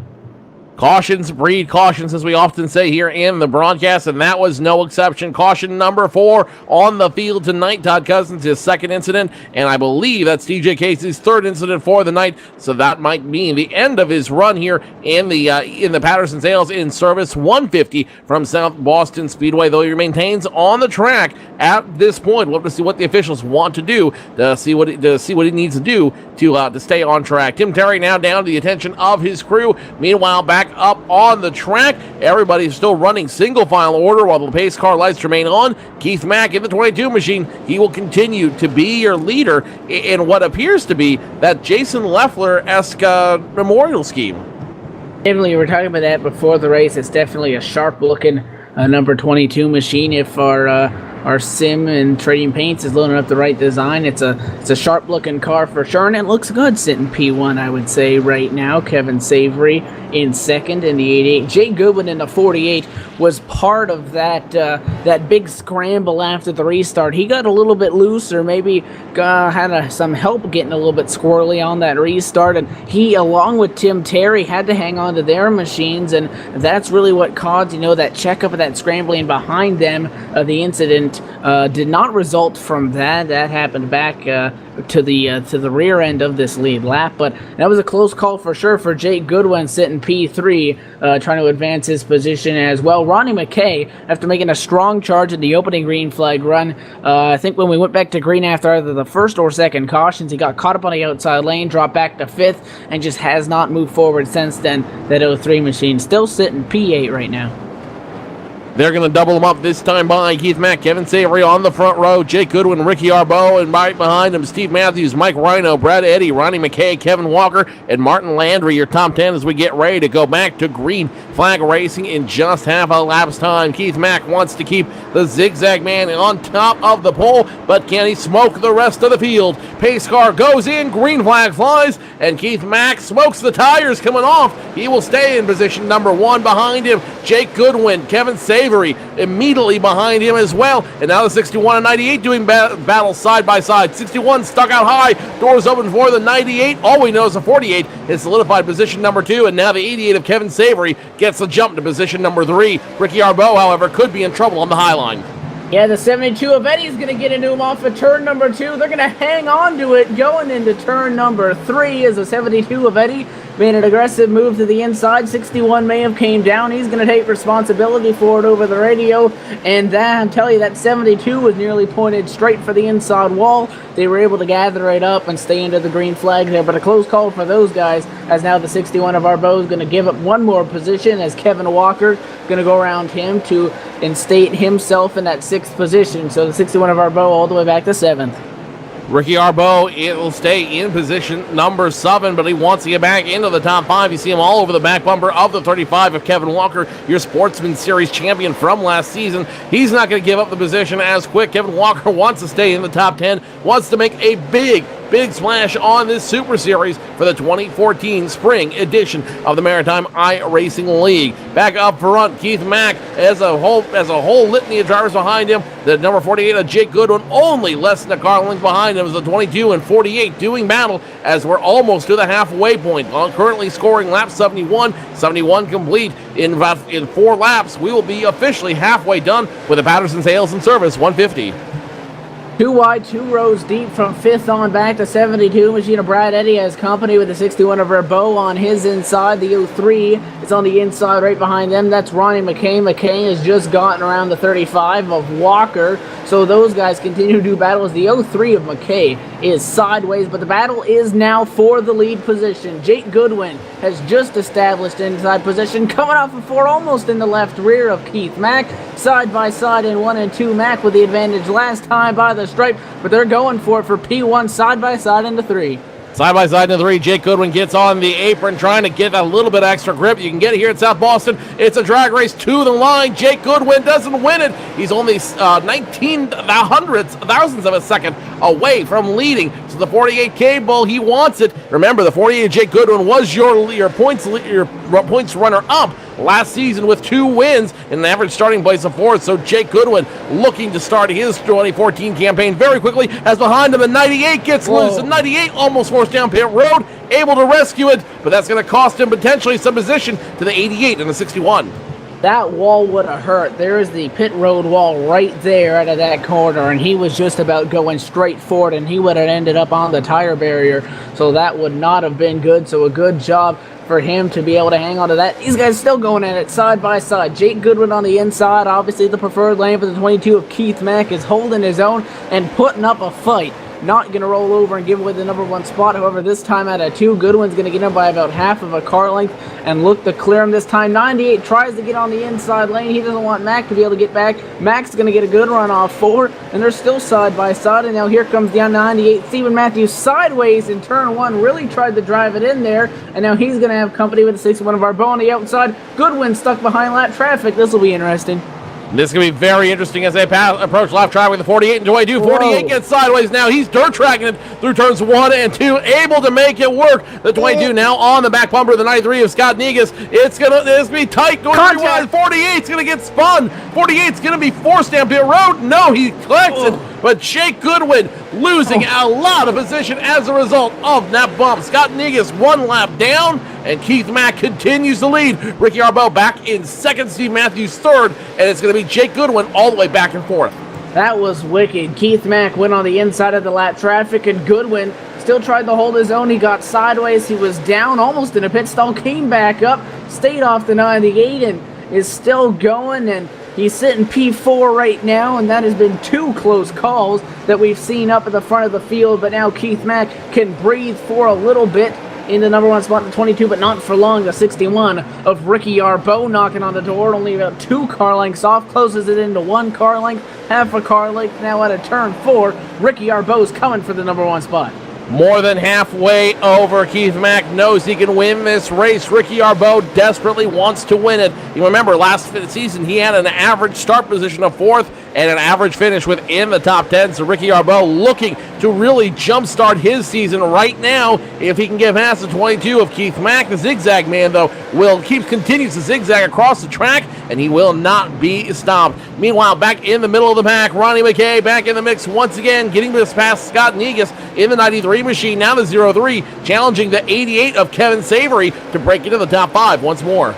Cautions breed cautions, as we often say here in the broadcast, and that was no exception. Caution number 4 on the field tonight. Todd Cousins, his second incident, and I believe that's TJ Casey's third incident for the night, so that might mean the end of his run here in the Patterson Sales in Service 150 from South Boston Speedway, though he maintains on the track at this point. We'll have to see what the officials want to do to see what he needs to do to stay on track. Tim Terry now down to the attention of his crew. Meanwhile, back up on the track, everybody's still running single file order while the pace car lights remain on. Keith Mack in the 22 machine, he will continue to be your leader in what appears to be that Jason Leffler-esque memorial scheme. Definitely, we were talking about that before the race. It's definitely a sharp-looking number 22 machine. If our sim and Trading Paints is loading up the right design, it's a sharp-looking car for sure, and it looks good sitting P1, I would say, right now. Kevin Savory in second in the 88. Jay Goodwin in the 48 was part of that big scramble after the restart. He got a little bit loose, or maybe had some help getting a little bit squirrely on that restart, and he, along with Tim Terry, had to hang on to their machines, and that's really what caused, that checkup of that scrambling behind them. The incident did not result from that. That happened back to the rear end of this lead lap, but that was a close call for sure for Jake Goodwin sitting P3, trying to advance his position as well. Ronnie McKay, after making a strong charge in the opening green flag run, I think when we went back to green after either the first or second cautions, he got caught up on the outside lane, dropped back to 5th, and just has not moved forward since then. That 03 machine still sitting P8 right now. They're going to double them up this time by Keith Mack, Kevin Savory on the front row, Jake Goodwin, Ricky Arbeau, and right behind him, Steve Matthews, Mike Rhino, Brad Eddy, Ronnie McKay, Kevin Walker, and Martin Landry, your top 10 as we get ready to go back to green flag racing in just half a lap's time. Keith Mack wants to keep the zigzag man on top of the pole, but can he smoke the rest of the field? Pace car goes in, green flag flies, and Keith Mack smokes the tires coming off. He will stay in position number 1 behind him. Jake Goodwin, Kevin Savory immediately behind him as well, and now the 61 and 98 doing battle side by side. 61 stuck out high, doors open for the 98. All we know is the 48 is solidified position number 2, and now the 88 of Kevin Savory gets the jump to position number 3. Ricky Arbeau, however, could be in trouble on the high line. Yeah, the 72 of Eddie's going to get into him off of turn number 2. They're going to hang on to it going into turn number 3 as the 72 of Eddie made an aggressive move to the inside. 61 may have came down. He's going to take responsibility for it over the radio. And that, I'm telling you, that 72 was nearly pointed straight for the inside wall. They were able to gather it up and stay into the green flag there. But a close call for those guys, as now the 61 of Arbeau is going to give up one more position as Kevin Walker going to go around him to instate himself in that 6th position. So the 61 of Arbeau all the way back to 7th. Ricky Arbeau, it will stay in position number 7, but he wants to get back into the top 5. You see him all over the back bumper of the 35 of Kevin Walker, your Sportsman Series champion from last season. He's not going to give up the position as quick. Kevin Walker wants to stay in the top 10, wants to make a big splash on this Super Series for the 2014 spring edition of the Maritime iRacing League. Back up front, Keith Mack as a whole litany of drivers behind him. The number 48 of Jake Goodwin, only less than a car length behind him, is the 22 and 48 doing battle as we're almost to the halfway point. Currently scoring lap 71 complete. In 4 laps, we will be officially halfway done with the Patterson Sales and Service 150. 2 wide, 2 rows deep from 5th on back to 72. Machine of Brad Eddy has company with the 61 of Arbeau on his inside. The 03 is on the inside right behind them. That's Ronnie McKay. McKay has just gotten around the 35 of Walker. So those guys continue to do battles. The 03 of McKay is sideways, but the battle is now for the lead position. Jake Goodwin has just established inside position, coming off of 4, almost in the left rear of Keith Mack. Side by side in 1 and 2. Mack with the advantage last time by the stripe, but they're going for it for P1 side by side into 3. Side by side into 3, Jake Goodwin gets on the apron trying to get a little bit extra grip. You can get it here at South Boston. It's a drag race to the line. Jake Goodwin doesn't win it. He's only 19 thousandths of a second away from leading to the 48 Cable. He wants it. Remember, the 48 Jake Goodwin was your points runner-up last season with 2 wins and an average starting place of 4th. So Jake Goodwin looking to start his 2014 campaign very quickly, as behind him the 98 gets loose. The 98 almost forced down pit road, able to rescue it, but that's going to cost him potentially some position to the 88 and the 61. That wall would have hurt. There is the pit road wall right there out of that corner, and he was just about going straight forward, and he would have ended up on the tire barrier, so that would not have been good. So a good job for him to be able to hang on to that. These guys still going at it side by side. Jake Goodwin on the inside, obviously the preferred lane for the 22 of Keith Mack, is holding his own and putting up a fight. Not going to roll over and give away the number 1 spot. However, this time out of 2, Goodwin's going to get him by about half of a car length and look to clear him this time. 98 tries to get on the inside lane. He doesn't want Mack to be able to get back. Mack's going to get a good run off 4, and they're still side by side. And now here comes down 98. Steven Matthews sideways in turn 1. Really tried to drive it in there, and now he's going to have company with the 61 of Barbeau on the outside. Goodwin stuck behind lap traffic. This will be interesting. This is going to be very interesting as they approach lap track with the 48 and 22. 48 gets sideways now. He's dirt tracking it through turns 1 and 2, able to make it work. The 22 now on the back bumper of the 93 of Scott Negus. It's going to be tight going through wide. 48's going to get spun. 48's going to be forced down pit road. No, he collects it. But Jake Goodwin losing a lot of position as a result of that bump. Scott Negus 1 lap down, and Keith Mack continues to lead. Ricky Arbeau back in 2nd, Steve Matthews 3rd, and it's going to be Jake Goodwin all the way back and forth. That was wicked. Keith Mack went on the inside of the lap traffic, and Goodwin still tried to hold his own. He got sideways. He was down almost in a pit stall, came back up, stayed off the 98, and is still going, and he's sitting P4 right now, and that has been 2 close calls that we've seen up at the front of the field. But now Keith Mack can breathe for a little bit in the number 1 spot in the 22, but not for long. The 61 of Ricky Arbeau knocking on the door, only about 2 car lengths off, closes it into 1 car length, half a car length now at a turn 4. Ricky Arbeau's coming for the number 1 spot. More than halfway over. Keith Mack knows he can win this race. Ricky Arbeau desperately wants to win it. You remember last season he had an average start position of 4th and an average finish within the top 10. So Ricky Arbeau looking to really jumpstart his season right now if he can get past the 22 of Keith Mack. The zigzag man, though, continues to zigzag across the track, and he will not be stopped. Meanwhile, back in the middle of the pack, Ronnie McKay back in the mix once again, getting this past Scott Negus in the 93 machine. Now the 03, challenging the 88 of Kevin Savory to break into the top 5 once more.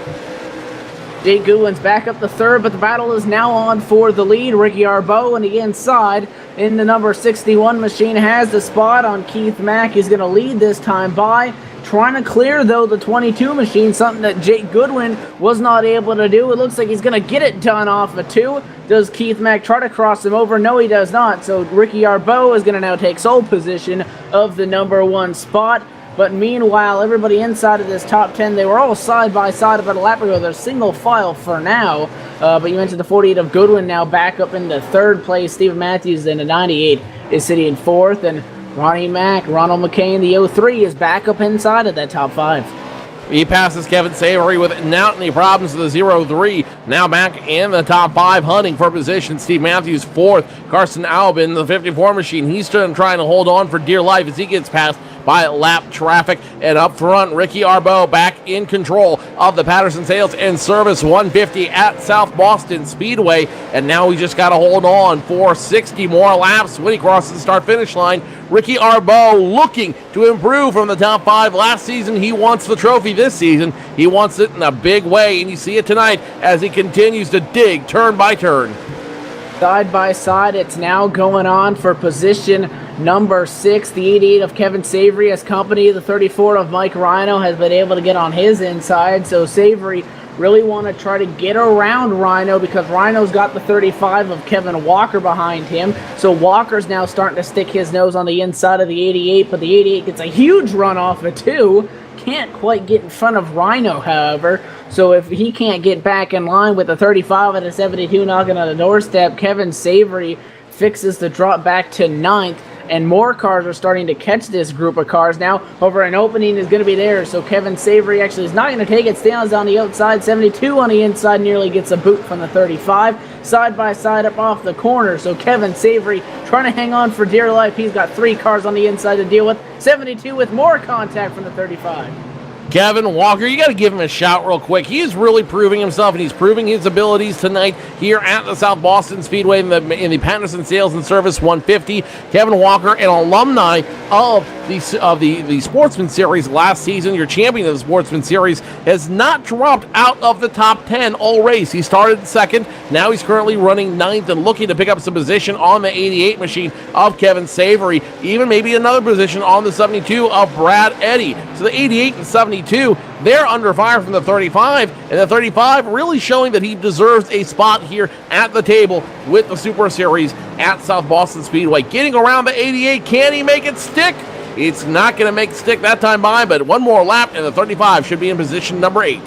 Jake Goodwin's back up the 3rd, but the battle is now on for the lead. Ricky Arbeau on the inside in the number 61 machine has the spot on Keith Mack. He's going to lead this time by trying to clear, though, the 22 machine, something that Jake Goodwin was not able to do. It looks like he's going to get it done off a 2. Does Keith Mack try to cross him over? No, he does not. So Ricky Arbeau is going to now take sole position of the number 1 spot. But meanwhile, everybody inside of this top 10, they were all side by side about a lap ago. They're single file for now. But you mentioned the 48 of Goodwin now back up into 3rd place. Stephen Matthews in the 98 is sitting in 4th. And Ronnie Mack, Ronald McKay in the 03 is back up inside of that top 5. He passes Kevin Savory without any problems to the 0-3. Now back in the top 5, hunting for position. Steve Matthews 4th. Carson Albin, the 54 machine. He's still trying to hold on for dear life as he gets past by lap traffic. And up front, Ricky Arbeau back in control of the Patterson Sales and Service 150 at South Boston Speedway. And now we just got to hold on for 60 more laps when he crosses the start-finish line. Ricky Arbeau looking to improve from the top 5 last season. He wants the trophy this season. He wants it in a big way, and you see it tonight as he continues to dig turn by turn. Side by side, it's now going on for position number 6. The 88 of Kevin Savory has company. The 34 of Mike Rhino has been able to get on his inside, so Savory really want to try to get around Rhino because Rhino's got the 35 of Kevin Walker behind him. So Walker's now starting to stick his nose on the inside of the 88, but the 88 gets a huge run off of 2. Can't quite get in front of Rhino, however. So if he can't get back in line with the 35 and a 72 knocking on the doorstep, Kevin Savory fixes the drop back to 9th. and more cars are starting to catch this group of cars now. Over an opening is going to be there, so Kevin Savory actually is not going to take it. Stands on the outside, 72 on the inside, nearly gets a boot from the 35. Side by side up off the corner, so Kevin Savory trying to hang on for dear life. He's got 3 cars on the inside to deal with. 72 with more contact from the 35. Kevin Walker, you got to give him a shout real quick. He is really proving himself, and he's proving his abilities tonight here at the South Boston Speedway in the Patterson Sales and Service 150. Kevin Walker, an alumni of the Sportsman Series last season, your champion of the Sportsman Series, has not dropped out of the top 10 all race. He started second. Now he's currently running 9th and looking to pick up some position on the 88 machine of Kevin Savory, even maybe another position on the 72 of Brad Eddy. So the 88 and 72, they're under fire from the 35, and the 35 really showing that he deserves a spot here at the table with the Super Series at South Boston Speedway. Getting around the 88, can he make it stick? It's not going to make it stick that time by, but one more lap, and the 35 should be in position number 8.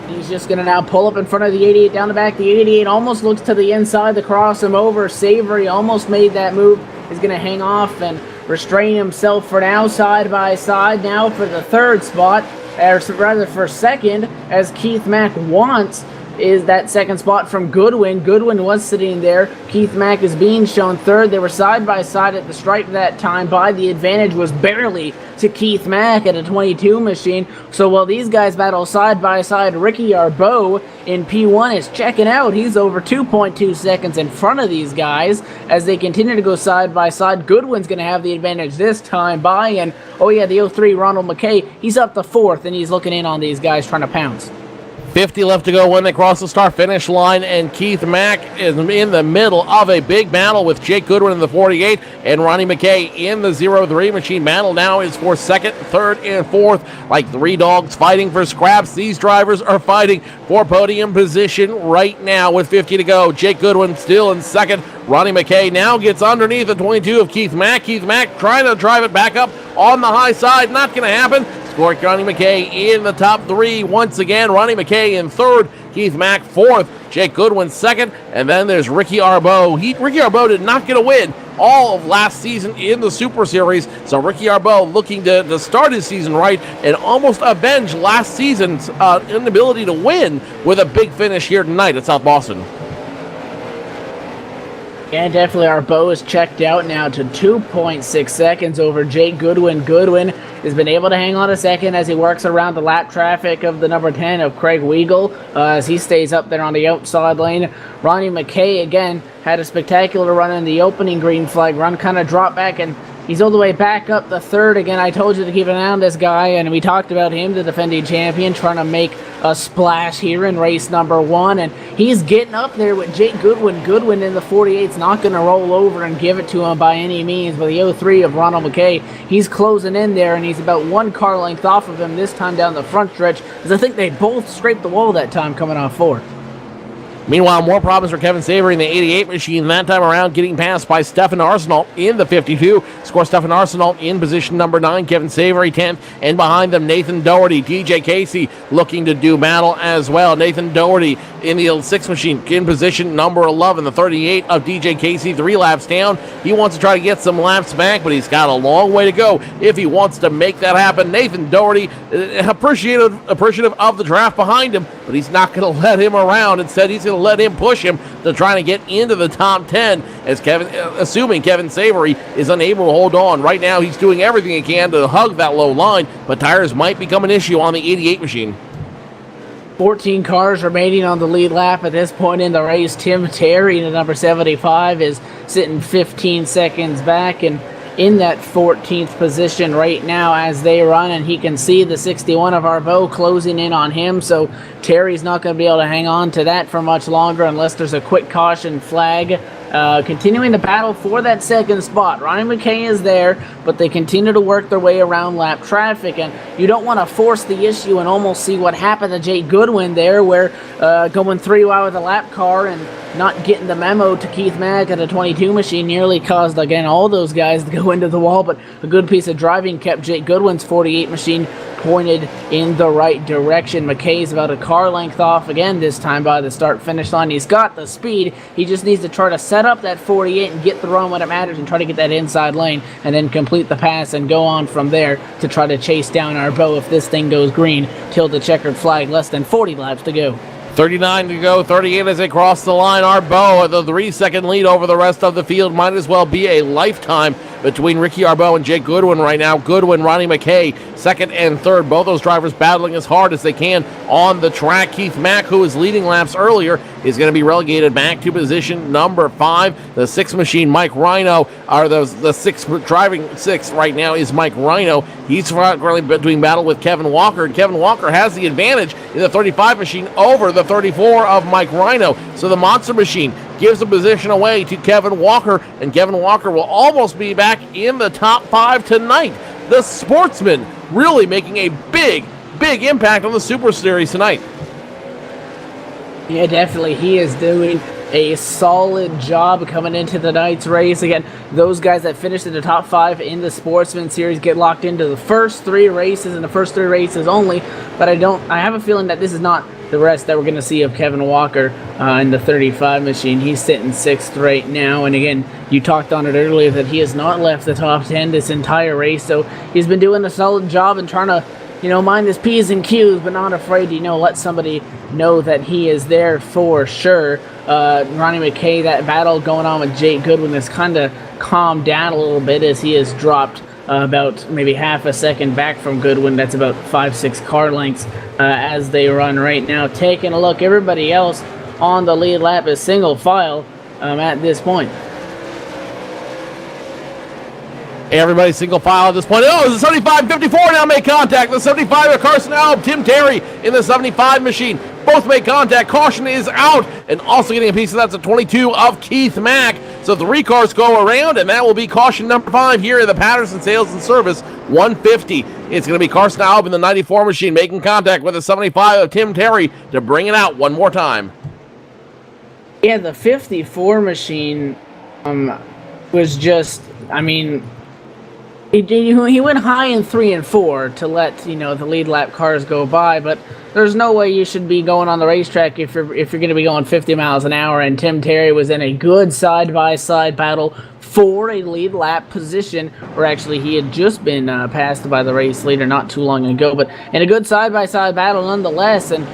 He's just going to now pull up in front of the 88 down the back. The 88 almost looks to the inside to cross him over. Savory almost made that move. He's going to hang off and restrain himself for now, side by side. Now for the third spot, or rather for second, as Keith Mack wants, is that second spot from Goodwin. Goodwin was sitting there. Keith Mack is being shown third. They were side by side at the stripe that time. By the advantage was barely to Keith Mack at a 22 machine. So while these guys battle side by side, Ricky Arbeau in P1 is checking out. He's over 2.2 seconds in front of these guys as they continue to go side by side. Goodwin's going to have the advantage this time by, and oh yeah, the 03 Ronald McKay, he's up to 4th, and he's looking in on these guys trying to pounce. 50 left to go when they cross the start-finish line, and Keith Mack is in the middle of a big battle with Jake Goodwin in the 48 and Ronnie McKay in the 03 machine. Battle now is for second, third, and fourth, like 3 dogs fighting for scraps. These drivers are fighting for podium position right now with 50 to go. Jake Goodwin still in second. Ronnie McKay now gets underneath the 22 of Keith Mack. Keith Mack trying to drive it back up on the high side. Not going to happen. Ronnie McKay in the top 3 once again. Ronnie McKay in third, Keith Mack fourth, Jake Goodwin second, and then there's Ricky Arbeau. Ricky Arbeau did not get a win all of last season in the Super Series, so Ricky Arbeau looking to start his season right and almost avenge last season's inability to win with a big finish here tonight at South Boston. And definitely Arbeau is checked out now to 2.6 seconds over Jake Goodwin. Goodwin has been able to hang on a second as he works around the lap traffic of the number 10 of Craig Weigel as he stays up there on the outside lane. Ronnie McKay, again, had a spectacular run in the opening green flag run, kind of dropped back, and he's all the way back up the third. Again, I told you to keep an eye on this guy, and we talked about him, the defending champion, trying to make a splash here in race number 1, and he's getting up there with Jake Goodwin. Goodwin in the 48's not going to roll over and give it to him by any means, but the 03 of Ronald McKay, he's closing in there, and he's about 1 car length off of him this time down the front stretch, because I think they both scraped the wall that time coming off 4. Meanwhile, more problems for Kevin Savory in the 88 machine. That time around, getting passed by Stefan Arsenault in the 52. Score Stefan Arsenault in position number 9. Kevin Savory 10th. And behind them, Nathan Doherty. DJ Casey looking to do battle as well. Nathan Doherty in the 06 machine in position number 11. The 38 of DJ Casey, 3 laps down. He wants to try to get some laps back, but he's got a long way to go if he wants to make that happen. Nathan Doherty, appreciative of the draft behind him, but he's not going to let him around. Instead, he's going to let him push him to try to get into the top 10 as assuming Kevin Savory is unable to hold on. Right now, he's doing everything he can to hug that low line, but tires might become an issue on the 88 machine. 14 cars remaining on the lead lap at this point in the race. Tim Terry, the number 75, is sitting 15 seconds back and in that 14th position right now as they run, and he can see the 61 of Arbeau closing in on him, so Terry's not going to be able to hang on to that for much longer unless there's a quick caution flag. Continuing to battle for that second spot. Ronnie McKay is there, but they continue to work their way around lap traffic, and you don't want to force the issue and almost see what happened to Jake Goodwin there, where going 3 wide with a lap car and not getting the memo to Keith Mack at a 22 machine nearly caused, again, all those guys to go into the wall, but a good piece of driving kept Jake Goodwin's 48 machine pointed in the right direction. McKay's about a car length off again this time by the start-finish line. He's got the speed. He just needs to try to set up that 48 and get the run when it matters and try to get that inside lane and then complete the pass and go on from there to try to chase down Arbeau if this thing goes green till the checkered flag. Less than 40 laps to go. 39 to go, 38 as they cross the line. Arbeau at the 3-second lead over the rest of the field. Might as well be a lifetime between Ricky Arbeau and Jake Goodwin right now. Goodwin, Ronnie McKay, second and third. Both those drivers battling as hard as they can on the track. Keith Mack, who was leading laps earlier, is going to be relegated back to position number 5. The 6 machine, Mike Rhino, or the 6 driving 6 right now is Mike Rhino. He's currently doing battle with Kevin Walker, and Kevin Walker has the advantage in the 35 machine over the 34 of Mike Rhino. So the Monster Machine gives the position away to Kevin Walker, and Kevin Walker will almost be back in the top 5 tonight. The Sportsman really making a big impact on the Super Series tonight. Yeah, definitely. He is doing a solid job coming into tonight's race. Again, those guys that finished in the top 5 in the Sportsman Series get locked into the first 3 races and the first 3 races only, but I have a feeling that this is not the rest that we're going to see of Kevin Walker in the 35 machine. He's sitting 6th right now, and again, you talked on it earlier that he has not left the top 10 this entire race, so he's been doing a solid job and trying to, mind his P's and Q's, but not afraid to, let somebody know that he is there for sure. Ronnie McKay, that battle going on with Jake Goodwin has kind of calmed down a little bit as he has dropped about maybe half a second back from Goodwin. That's about 5-6 car lengths as they run right now. Taking a look, everybody else on the lead lap is single file at this point. Everybody single file at this point. Oh, the 75-54 now make contact. The 75 of Carson Alb, Tim Terry in the 75 machine. Both make contact. Caution is out. And also getting a piece of that's a 22 of Keith Mack. So 3 cars go around, and that will be caution number 5 here in the Patterson Sales and Service 150. It's going to be Carson Alb in the 94 machine making contact with the 75 of Tim Terry to bring it out one more time. Yeah, the 54 machine was just, he went high in 3 and 4 to let the lead lap cars go by, but there's no way you should be going on the racetrack if you're going to be going 50 miles an hour. And Tim Terry was in a good side-by-side battle for a lead lap position, or actually he had just been passed by the race leader not too long ago, but in a good side-by-side battle nonetheless. And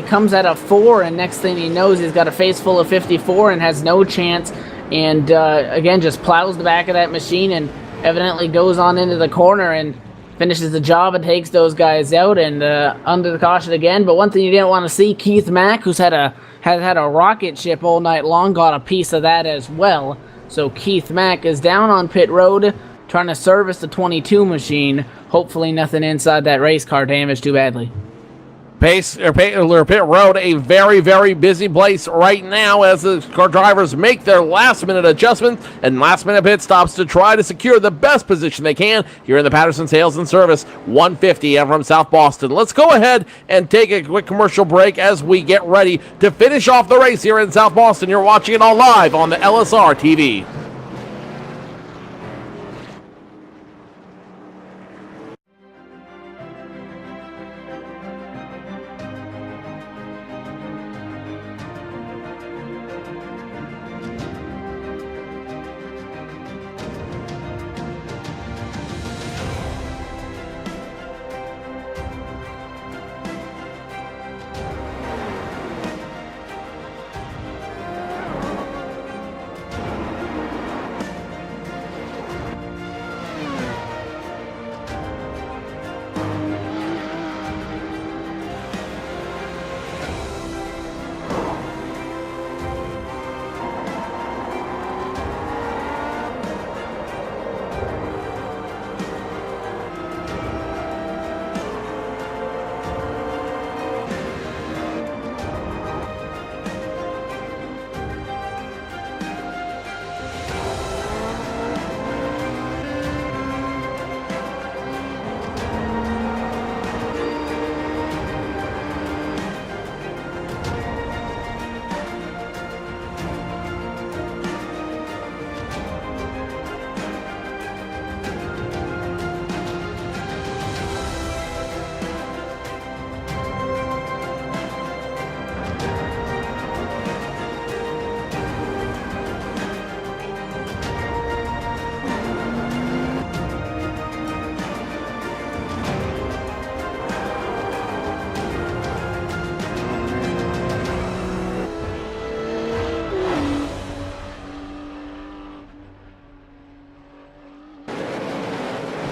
comes at a 4, and next thing he knows, he's got a face full of 54 and has no chance. And again, just plows the back of that machine and evidently goes on into the corner and finishes the job and takes those guys out and under the caution again. But one thing you didn't want to see, Keith Mack, who's had a rocket ship all night long, got a piece of that as well. So Keith Mack is down on pit road trying to service the 22 machine. Hopefully nothing inside that race car damaged too badly. Pit Road, a very busy place right now as the car drivers make their last-minute adjustments and last-minute pit stops to try to secure the best position they can here in the Patterson Sales and Service 150 from South Boston. Let's go ahead and take a quick commercial break as we get ready to finish off the race here in South Boston. You're watching it all live on the LSRTV.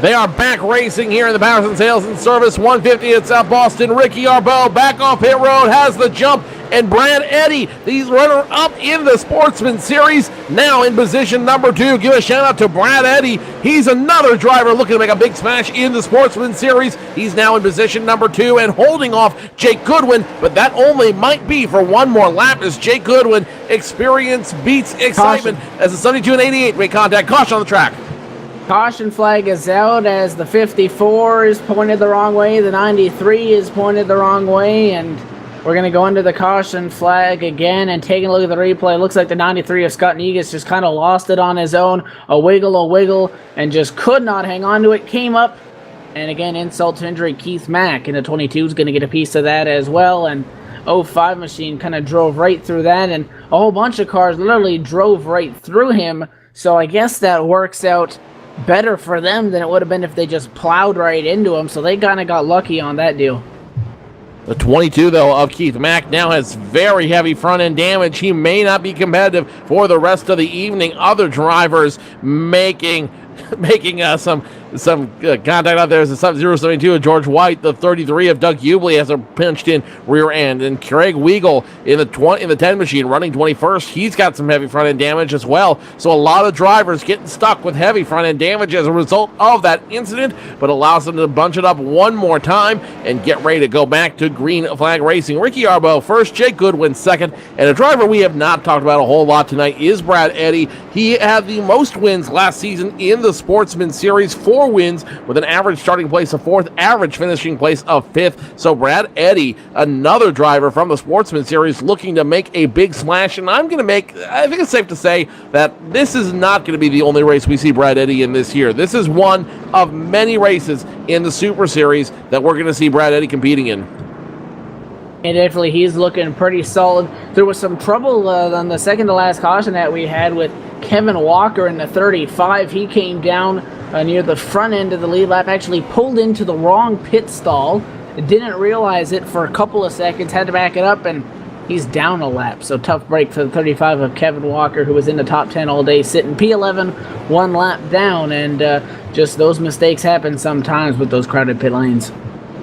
They are back racing here in the Patterson Sales and Service 150 at South Boston. Ricky Arbeau back off pit road, has the jump, and Brad Eddy, the runner-up in the Sportsman Series, now in position number 2. Give a shout-out to Brad Eddy. He's another driver looking to make a big smash in the Sportsman Series. He's now in position number 2 and holding off Jake Goodwin, but that only might be for one more lap as Jake Goodwin, experience beats excitement. Caution. As the 72 and 88 make contact. Caution on the track. Caution flag is out as the 54 is pointed the wrong way, the 93 is pointed the wrong way, and we're going to go under the caution flag again and taking a look at the replay. It looks like the 93 of Scott Negus just kind of lost it on his own. A wiggle, and just could not hang on to it. Came up, and again, insult to injury, Keith Mack in the 22 is going to get a piece of that as well, and 05 machine kind of drove right through that, and a whole bunch of cars literally drove right through him, so I guess that works out better for them than it would have been if they just plowed right into him, so they kind of got lucky on that deal. The 22, though, of Keith Mack now has very heavy front-end damage. He may not be competitive for the rest of the evening. Other drivers making some contact out there. Is the sub-072 of George White. The 33 of Doug Hubbley has a pinched in rear end, and Craig Weigel in the 10 machine running 21st. He's got some heavy front end damage as well. So a lot of drivers getting stuck with heavy front end damage as a result of that incident, but allows them to bunch it up one more time and get ready to go back to green flag racing. Ricky Arbeau first, Jake Goodwin second, and a driver we have not talked about a whole lot tonight is Brad Eddy. He had the most wins last season in the Sportsman Series, 4 wins with an average starting place of 4th, average finishing place of 5th. So Brad Eddy, another driver from the Sportsman Series, looking to make a big splash. And I think it's safe to say that this is not going to be the only race we see Brad Eddy in this year. This is one of many races in the Super Series that we're going to see Brad Eddy competing in. And definitely, he's looking pretty solid. There was some trouble on the second to last caution that we had with Kevin Walker in the 35. He came down near the front end of the lead lap, actually pulled into the wrong pit stall, didn't realize it for a couple of seconds, had to back it up, and he's down a lap. So tough break for the 35 of Kevin Walker, who was in the top 10 all day, sitting P11, 1 lap down, and just those mistakes happen sometimes with those crowded pit lanes.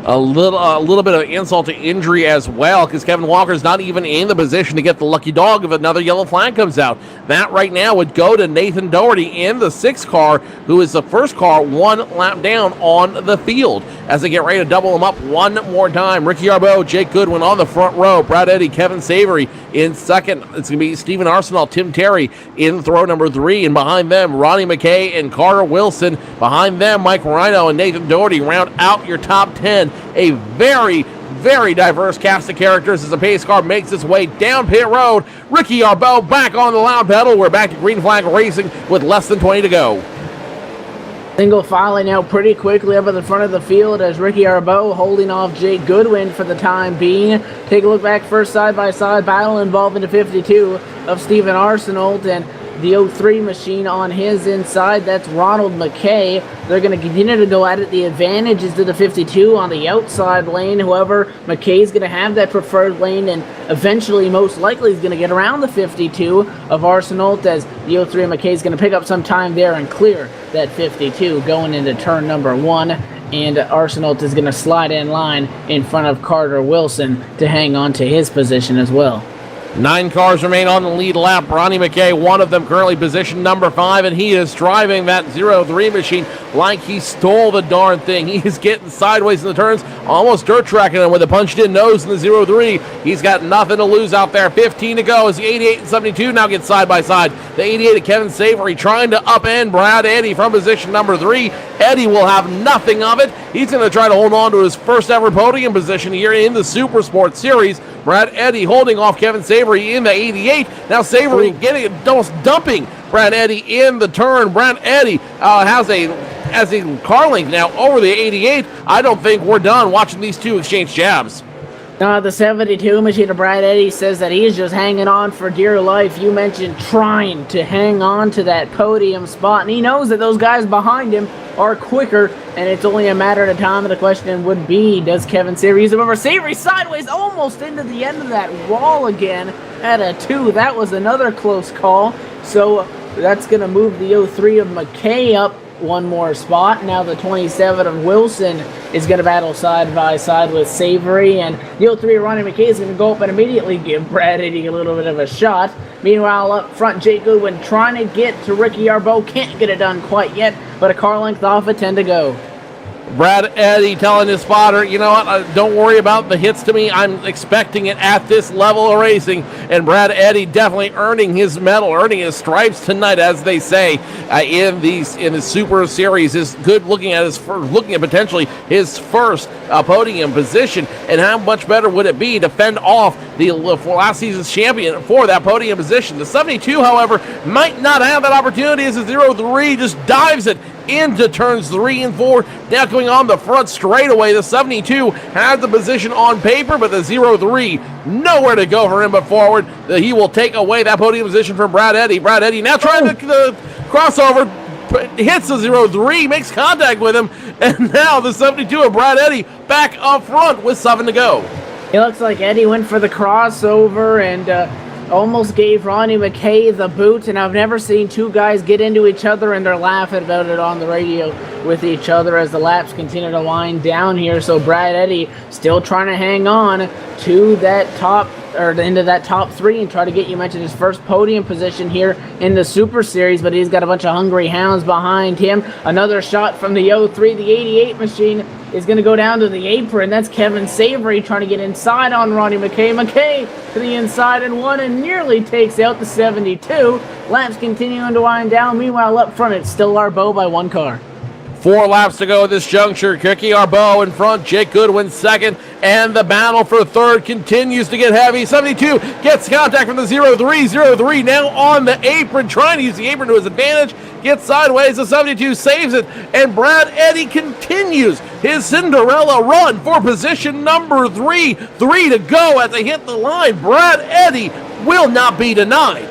A little bit of insult to injury as well, because Kevin Walker's not even in the position to get the lucky dog if another yellow flag comes out. That right now would go to Nathan Doherty in the 6th car, who is the first car 1 lap down on the field. As they get ready to double him up one more time, Ricky Arbeau, Jake Goodwin on the front row, Brad Eddy, Kevin Savory in second. It's going to be Stephen Arsenal, Tim Terry in throw number 3, and behind them, Ronnie McKay and Carter Wilson. Behind them, Mike Rhino and Nathan Doherty round out your top 10. A very, very diverse cast of characters as the pace car makes its way down pit road. Ricky Arbeau back on the loud pedal. We're back to green flag racing with less than 20 to go. Single filing out pretty quickly up at the front of the field as Ricky Arbeau holding off Jake Goodwin for the time being. Take a look back, first side-by-side battle involving the 52 of Stephen Arsenault and the 03 machine on his inside. That's Ronald McKay. They're going to continue to go at it. The advantage is to the 52 on the outside lane. However, McKay's going to have that preferred lane and eventually, most likely, is going to get around the 52 of Arsenault as the 03 McKay's going to pick up some time there and clear that 52 going into turn number 1. And Arsenault is going to slide in line in front of Carter Wilson to hang on to his position as well. 9 cars remain on the lead lap. Ronnie McKay, one of them currently position number 5, and he is driving that 03 machine like he stole the darn thing. He is getting sideways in the turns, almost dirt tracking him with a punched-in nose in the 03. He's got nothing to lose out there. 15 to go as the 88 and 72 now get side by side. The 88 of Kevin Savory trying to upend Brad Eddy from position number 3. Eddy will have nothing of it. He's going to try to hold on to his first ever podium position here in the Super Sport Series. Brad Eddy holding off Kevin Savory in the 88. Now Savory getting it, almost dumping Brad Eddy in the turn. Brad Eddy has a car length now over the 88. I don't think we're done watching these two exchange jabs. The 72 machine of Brad Eddy says that he's just hanging on for dear life. You mentioned trying to hang on to that podium spot, and he knows that those guys behind him are quicker, and it's only a matter of time. And the question would be, does Kevin Savory use it? Remember, Savory sideways almost into the end of that wall again at a 2. That was another close call. So that's going to move the 03 of McKay up one more spot. Now the 27 of Wilson is going to battle side by side with Savory, and the 03 Ronnie McKay is going to go up and immediately give Brad Eddy a little bit of a shot. Meanwhile, up front, Jake Goodwin trying to get to Ricky Arbeau. Can't get it done quite yet, but a car length off at 10 to go. Brad Eddy telling his spotter, you know what, don't worry about the hits to me. I'm expecting it at this level of racing. And Brad Eddy definitely earning his medal, earning his stripes tonight, as they say, in the Super Series. Is good looking at potentially his first podium position. And how much better would it be to fend off the last season's champion for that podium position? The 72, however, might not have that opportunity as the 03 just dives it into turns 3 and 4. Now going on the front straightaway, the 72 has the position on paper, but the 03 nowhere to go for him but forward. He will take away that podium position from Brad Eddy. Brad Eddy now trying to crossover, hits the 03, makes contact with him, and now the 72 of Brad Eddy back up front with 7 to go. It looks like Eddy went for the crossover and almost gave Ronnie McKay the boot, and I've never seen two guys get into each other and they're laughing about it on the radio with each other as the laps continue to wind down here. So Brad Eddy still trying to hang on to that top, or into that top 3 and try to get, you mentioned, his first podium position here in the Super Series, but he's got a bunch of hungry hounds behind him. Another shot from the 03, the 88 machine is going to go down to the apron. That's Kevin Savory trying to get inside on Ronnie McKay. McKay to the inside and one, and nearly takes out the 72. Laps continuing to wind down. Meanwhile, up front, it's still Arbeau by 1 car. 4 laps to go at this juncture. Ricky Arbeau in front, Jake Goodwin second, and the battle for third continues to get heavy. 72 gets contact from the 03 now on the apron, trying to use the apron to his advantage. Gets sideways, the 72 saves it, and Brad Eddy continues his Cinderella run for position number 3. 3 to go as they hit the line. Brad Eddy will not be denied.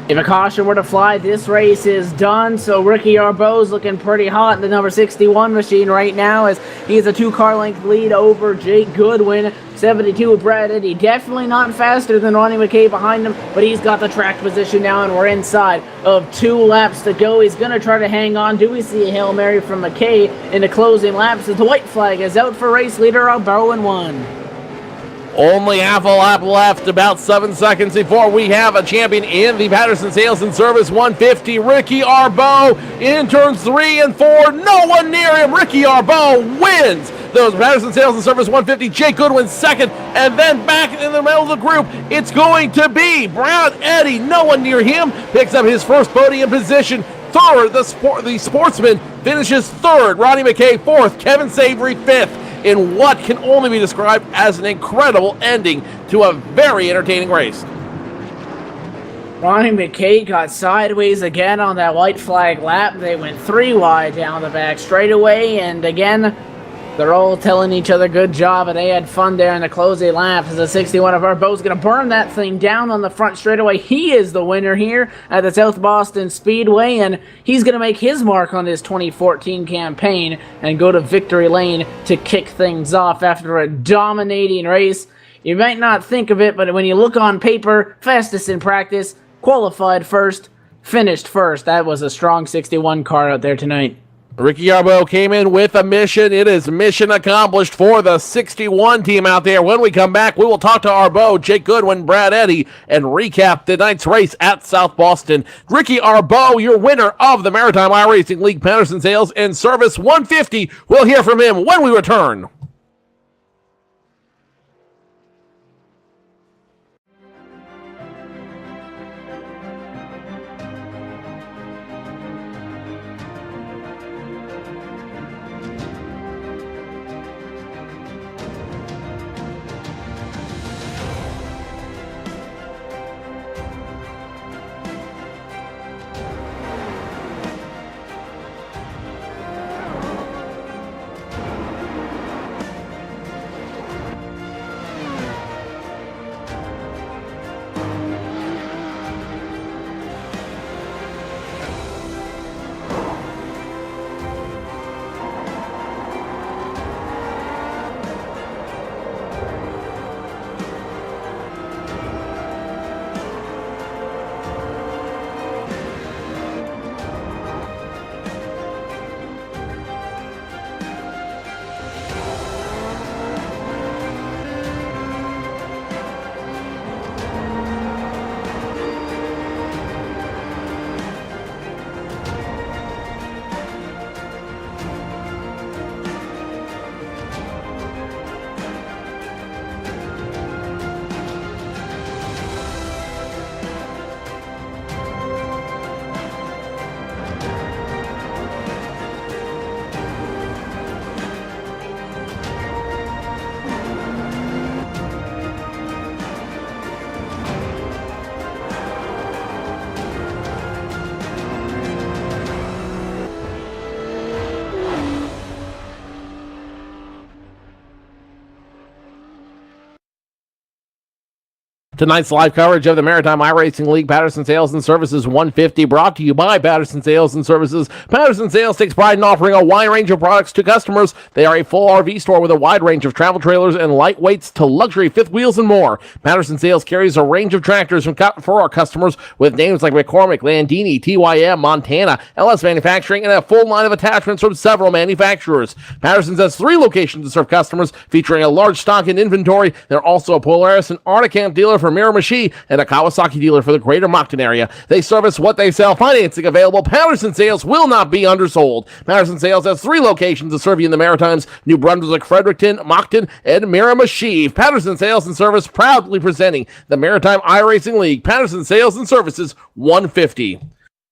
If a caution were to fly, this race is done. So Ricky Arbeau's looking pretty hot in the number 61 machine right now, as he has a 2-car length lead over Jake Goodwin. 72 with Brad Eddy, definitely not faster than Ronnie McKay behind him, but he's got the track position now, and we're inside of 2 laps to go. He's going to try to hang on. Do we see a Hail Mary from McKay in the closing laps as the white flag is out for race leader Arbeau in 1. Only half a lap left, about 7 seconds before we have a champion in the Patterson Sales and Service 150. Ricky Arbeau in turns 3 and 4. No one near him. Ricky Arbeau wins those Patterson Sales and Service 150. Jake Goodwin second, and then back in the middle of the group, it's going to be Brad Eddy. No one near him. Picks up his first podium position. Third, the sportsman finishes third. Ronnie McKay fourth. Kevin Savory fifth, in what can only be described as an incredible ending to a very entertaining race. Ronnie McKay got sideways again on that white flag lap. They went 3 wide down the back straightaway, and again, they're all telling each other good job, and they had fun there in the closing laps. As the 61 of Arbeau's going to burn that thing down on the front straightaway. He is the winner here at the South Boston Speedway, and he's going to make his mark on his 2014 campaign and go to victory lane to kick things off after a dominating race. You might not think of it, but when you look on paper, fastest in practice, qualified first, finished first. That was a strong 61 car out there tonight. Ricky Arbeau came in with a mission. It is mission accomplished for the 61 team out there. When we come back, we will talk to Arbeau, Jake Goodwin, Brad Eddy, and recap tonight's race at South Boston. Ricky Arbeau, your winner of the Maritime iRacing League Patterson Sales and Service 150. We'll hear from him when we return. Tonight's live coverage of the Maritime iRacing League Patterson Sales and Services 150 brought to you by Patterson Sales and Services. Patterson Sales takes pride in offering a wide range of products to customers. They are a full RV store with a wide range of travel trailers and lightweights to luxury fifth wheels and more. Patterson Sales carries a range of tractors for our customers with names like McCormick, Landini, TYM, Montana, LS Manufacturing, and a full line of attachments from several manufacturers. Patterson's has 3 locations to serve customers, featuring a large stock and inventory. They're also a Polaris and Articam dealer for MIRL Patterson and a Kawasaki dealer for the greater Moncton area. They service what they sell, financing available. Patterson Sales will not be undersold. Patterson Sales has 3 locations to serve you in the Maritimes: New Brunswick, Fredericton, Moncton, and Miramichi. Patterson Sales and Service proudly presenting the Maritime iRacing League. Patterson Sales and Services 150.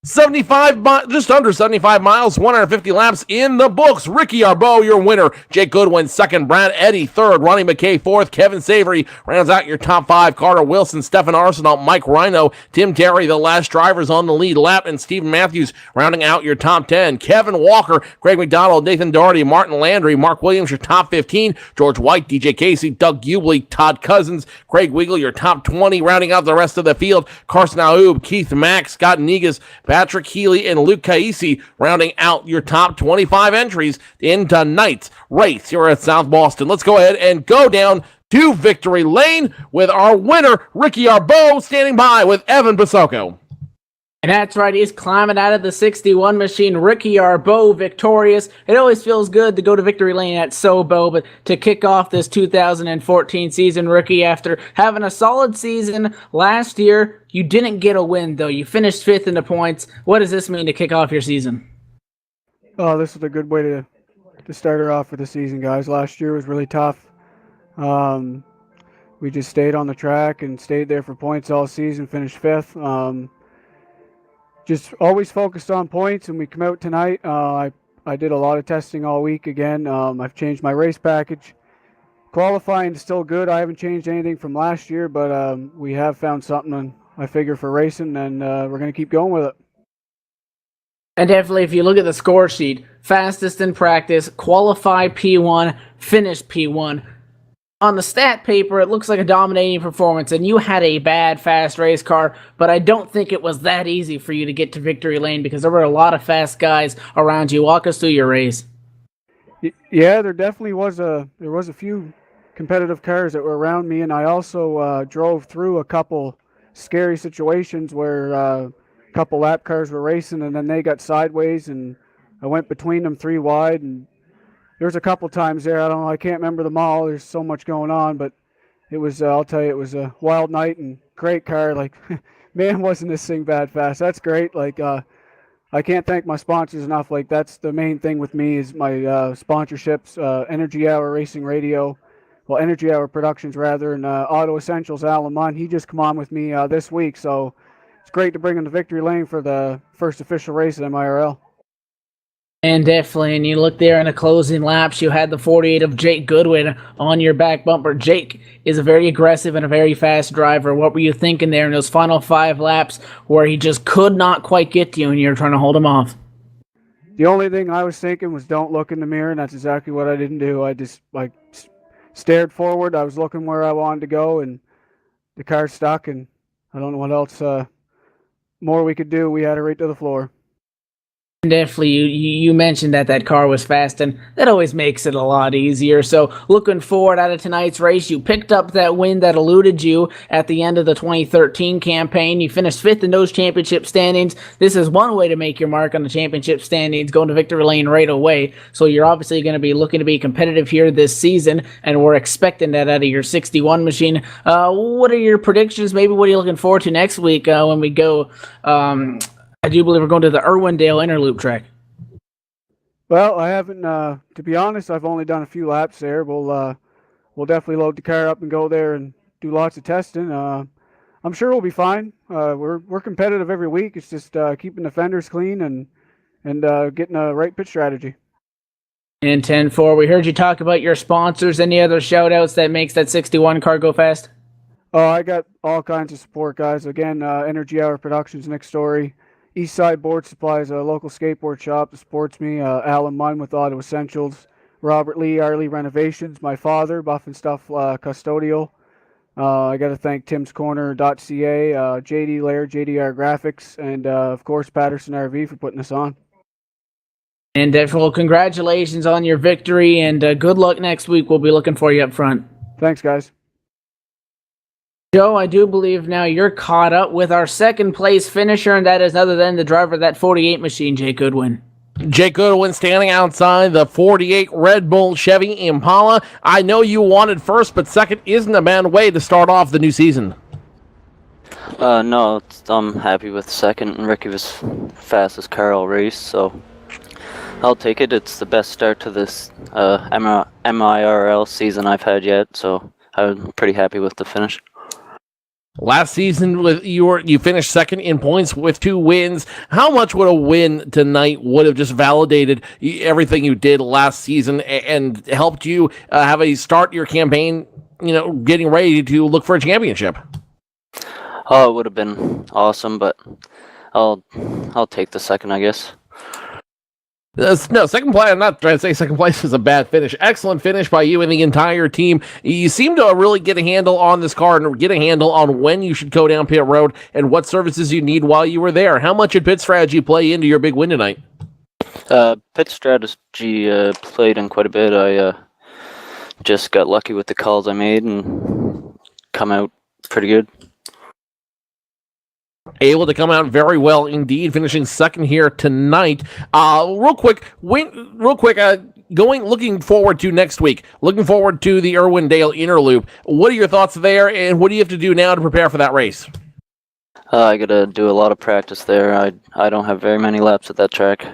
Just under 75 miles, 150 laps in the books. Ricky Arbeau, your winner. Jake Goodwin, second. Brad Eddy, third. Ronnie McKay, fourth. Kevin Savory rounds out your top 5. Carter Wilson, Stefan Arsenault, Mike Rhino, Tim Terry, the last drivers on the lead lap, and Stephen Matthews rounding out your top 10. Kevin Walker, Greg McDonald, Nathan Doherty, Martin Landry, Mark Williams, your top 15. George White, DJ Casey, Doug Hubly, Todd Cousins, Craig Wiggle, your top 20, rounding out the rest of the field. Carson Aoub, Keith Mack, Scott Negas, Patrick Healy, and Luke Caisi rounding out your top 25 entries in tonight's race here at South Boston. Let's go ahead and go down to victory lane with our winner, Ricky Arbeau, standing by with Evan Basoko. And that's right, he's climbing out of the 61 machine. Ricky Arbeau victorious. It always feels good to go to victory lane at Sobo, but to kick off this 2014 season, Ricky, after having a solid season last year, you didn't get a win, though. You finished 5th in the points. What does this mean to kick off your season? Oh, this is a good way to start her off for the season, guys. Last year was really tough. We just stayed on the track and stayed there for points all season, finished 5th. Just always focused on points, and we come out tonight. I did a lot of testing all week again. I've changed my race package. Qualifying is still good. I haven't changed anything from last year, but we have found something, I figure, for racing, and we're going to keep going with it. And definitely, if you look at the score sheet, fastest in practice, qualify P1, finish P1. On the stat paper, it looks like a dominating performance, and you had a bad, fast race car, but I don't think it was that easy for you to get to victory lane because there were a lot of fast guys around you. Walk us through your race. Yeah, there definitely was a few competitive cars that were around me, and I also drove through a couple scary situations where a couple lap cars were racing, and then they got sideways, and I went between them 3 wide, and there was a couple times there. I can't remember them all. There's so much going on, but it was, I'll tell you, it was a wild night and great car. Like, man, wasn't this thing bad fast. That's great. Like, I can't thank my sponsors enough. Like, that's the main thing with me is my sponsorships, Energy Hour Racing Radio, well, Energy Hour Productions rather, and Auto Essentials, Alan Munn. He just come on with me this week, so it's great to bring him to victory lane for the first official race at MIRL. And definitely, and you look there in the closing laps, you had the 48 of Jake Goodwin on your back bumper. Jake is a very aggressive and a very fast driver. What were you thinking there in those final 5 laps where he just could not quite get to you and you're trying to hold him off? The only thing I was thinking was don't look in the mirror, and that's exactly what I didn't do. I just stared forward. I was looking where I wanted to go, and the car stuck, and I don't know what else more we could do. We had it right to the floor. Definitely, you mentioned that car was fast, and that always makes it a lot easier. So looking forward out of tonight's race, you picked up that win that eluded you at the end of the 2013 campaign. You finished 5th in those championship standings. This is one way to make your mark on the championship standings, going to victory lane right away. So you're obviously going to be looking to be competitive here this season, and we're expecting that out of your 61 machine. What are your predictions? Maybe what are you looking forward to next week when we go... I do believe we're going to the Irwindale Interloop track. Well, I haven't, to be honest, I've only done a few laps there. We'll definitely load the car up and go there and do lots of testing. I'm sure we'll be fine. We're competitive every week. It's just keeping the fenders clean and getting a right pit strategy. And 10-4, we heard you talk about your sponsors. Any other shout-outs that makes that 61 car go fast? Oh, I got all kinds of support, guys. Again, Energy Hour Productions, Nick Story. Eastside Board Supply is a local skateboard shop that supports me. Alan Munn with Auto Essentials. Robert Lee, Arley Renovations. My father, Buff and Stuff Custodial. I got to thank timscorner.ca, JD Lair, JDR Graphics, and of course Patterson RV for putting us on. And well, congratulations on your victory, and good luck next week. We'll be looking for you up front. Thanks, guys. Joe, I do believe now you're caught up with our second place finisher, and that is other than the driver of that 48 machine, Jake Goodwin. Jake Goodwin standing outside the 48 Red Bull Chevy Impala. I know you wanted first, but second isn't a bad way to start off the new season. No, I'm happy with second. Ricky was fastest car all race, so I'll take it. It's the best start to this MIRL season I've had yet, so I'm pretty happy with the finish. Last season, you finished second in points with 2 wins. How much would a win tonight would have just validated everything you did last season and helped you start your campaign, getting ready to look for a championship? Oh, it would have been awesome, but I'll take the second, I guess. No, second place. I'm not trying to say second place is a bad finish. Excellent finish by you and the entire team. You seem to really get a handle on this car and get a handle on when you should go down pit road and what services you need while you were there. How much did pit strategy play into your big win tonight? Pit strategy played in quite a bit. I just got lucky with the calls I made and come out pretty good. Able to come out very well indeed, finishing second here tonight. Looking forward to next week, looking forward to the Irwindale Interloop. What are your thoughts there, and what do you have to do now to prepare for that race? I got to do a lot of practice there. I don't have very many laps at that track.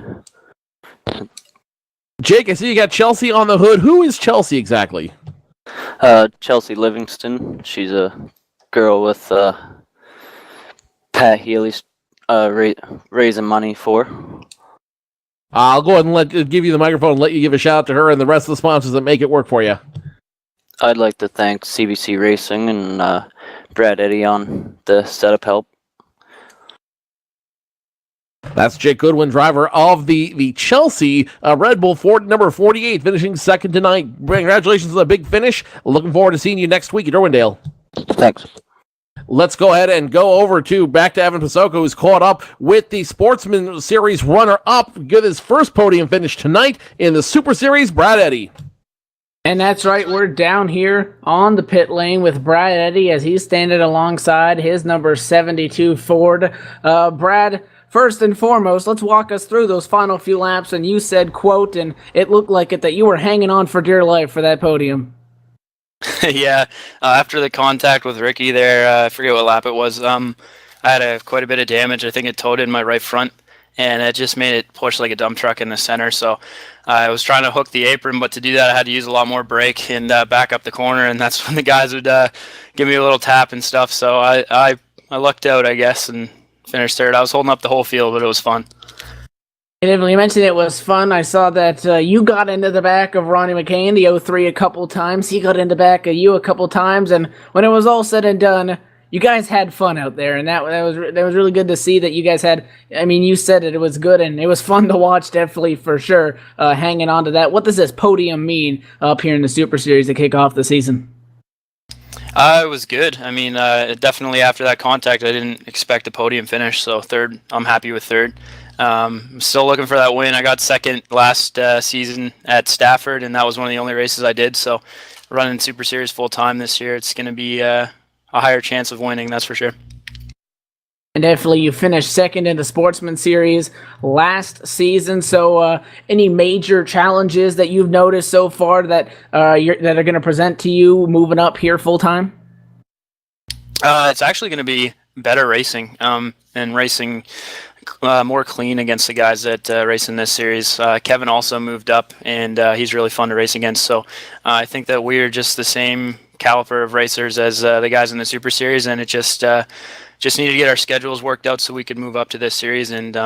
Jake, I see you got Chelsea on the hood. Who is Chelsea exactly? Chelsea Livingston. She's a girl with Pat Healy's raising money for. I'll go ahead and give you the microphone and let you give a shout out to her and the rest of the sponsors that make it work for you. I'd like to thank CBC Racing and Brad Eddy on the setup help. That's Jake Goodwin, driver of the Chelsea Red Bull Ford number 48, finishing second tonight. Congratulations on the big finish. Looking forward to seeing you next week at Irwindale. Thanks. Let's go ahead and go over back to Evan Pasoko, who's caught up with the Sportsman Series runner-up. Get his first podium finish tonight in the Super Series, Brad Eddy. And that's right, we're down here on the pit lane with Brad Eddy as he's standing alongside his number 72 Ford. Brad, first and foremost, let's walk us through those final few laps. And you said, quote, and it looked like it, that you were hanging on for dear life for that podium. Yeah, after the contact with Ricky there, I forget what lap it was, I had quite a bit of damage. I think it towed in my right front, and it just made it push like a dump truck in the center. So I was trying to hook the apron, but to do that I had to use a lot more brake and back up the corner, and that's when the guys would give me a little tap and stuff. So I lucked out, I guess, and finished third. I was holding up the whole field, but it was fun. And you mentioned it was fun. I saw that you got into the back of Ronnie McCain, the 03, a couple times. He got into the back of you a couple times. And when it was all said and done, you guys had fun out there. And that was really good to see that you guys had. I mean, you said it was good, and it was fun to watch, definitely, for sure, hanging on to that. What does this podium mean up here in the Super Series to kick off the season? It was good. I mean, definitely after that contact, I didn't expect a podium finish. So third, I'm happy with third. I'm still looking for that win. I got second last season at Stafford, and that was one of the only races I did. So running Super Series full time this year, it's going to be a higher chance of winning, that's for sure. And definitely you finished second in the Sportsman Series last season. So any major challenges that you've noticed so far that are going to present to you moving up here full time? It's actually going to be better racing and racing more clean against the guys that race in this series. Kevin also moved up, and he's really fun to race against. So I think that we're just the same caliber of racers as the guys in the Super Series, and it just needed to get our schedules worked out so we could move up to this series, and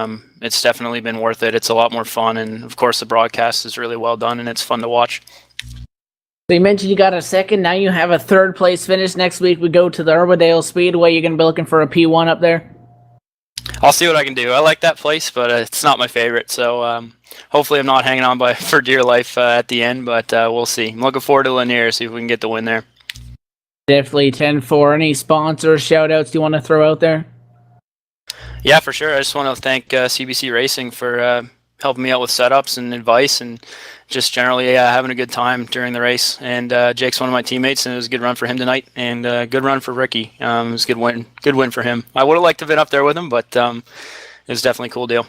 it's definitely been worth it. It's a lot more fun, and of course the broadcast is really well done, and it's fun to watch. So you mentioned you got a second. Now you have a third place finish. Next week we go to the Irwindale Speedway. You're going to be looking for a P1 up there? I'll see what I can do. I like that place, but it's not my favorite. So hopefully I'm not hanging on for dear life at the end, but we'll see. I'm looking forward to Lanier, see if we can get the win there. Definitely 10-4. Any sponsors, shout-outs you want to throw out there? Yeah, for sure. I just want to thank CBC Racing for helping me out with setups and advice and just generally having a good time during the race. And Jake's one of my teammates, and it was a good run for him tonight, and good run for Ricky. It was a good win for him. I would have liked to have been up there with him, but it was definitely a cool deal.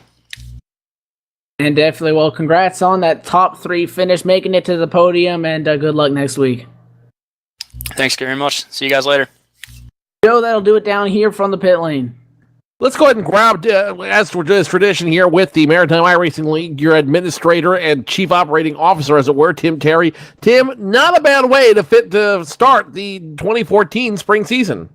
And definitely, well, congrats on that top 3 finish, making it to the podium, and good luck next week. Thanks very much. See you guys later. Joe, that'll do it down here from the pit lane. Let's go ahead and grab, as is tradition here with the Maritime iRacing League, your administrator and chief operating officer, as it were, Tim Terry. Tim, not a bad way to start the 2014 spring season.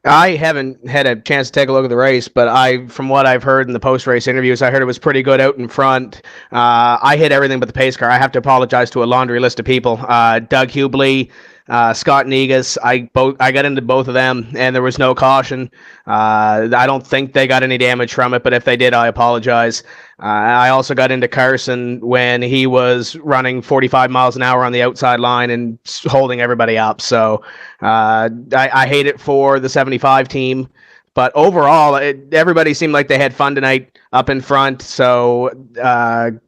I haven't had a chance to take a look at the race, but from what I've heard in the post-race interviews, I heard it was pretty good out in front. I hit everything but the pace car. I have to apologize to a laundry list of people. Doug Hubley, Scott Negus, I got into both of them, and there was no caution. I don't think they got any damage from it, but if they did, I apologize. I also got into Carson when he was running 45 miles an hour on the outside line and holding everybody up. So I hate it for the 75 team. But overall, everybody seemed like they had fun tonight up in front. So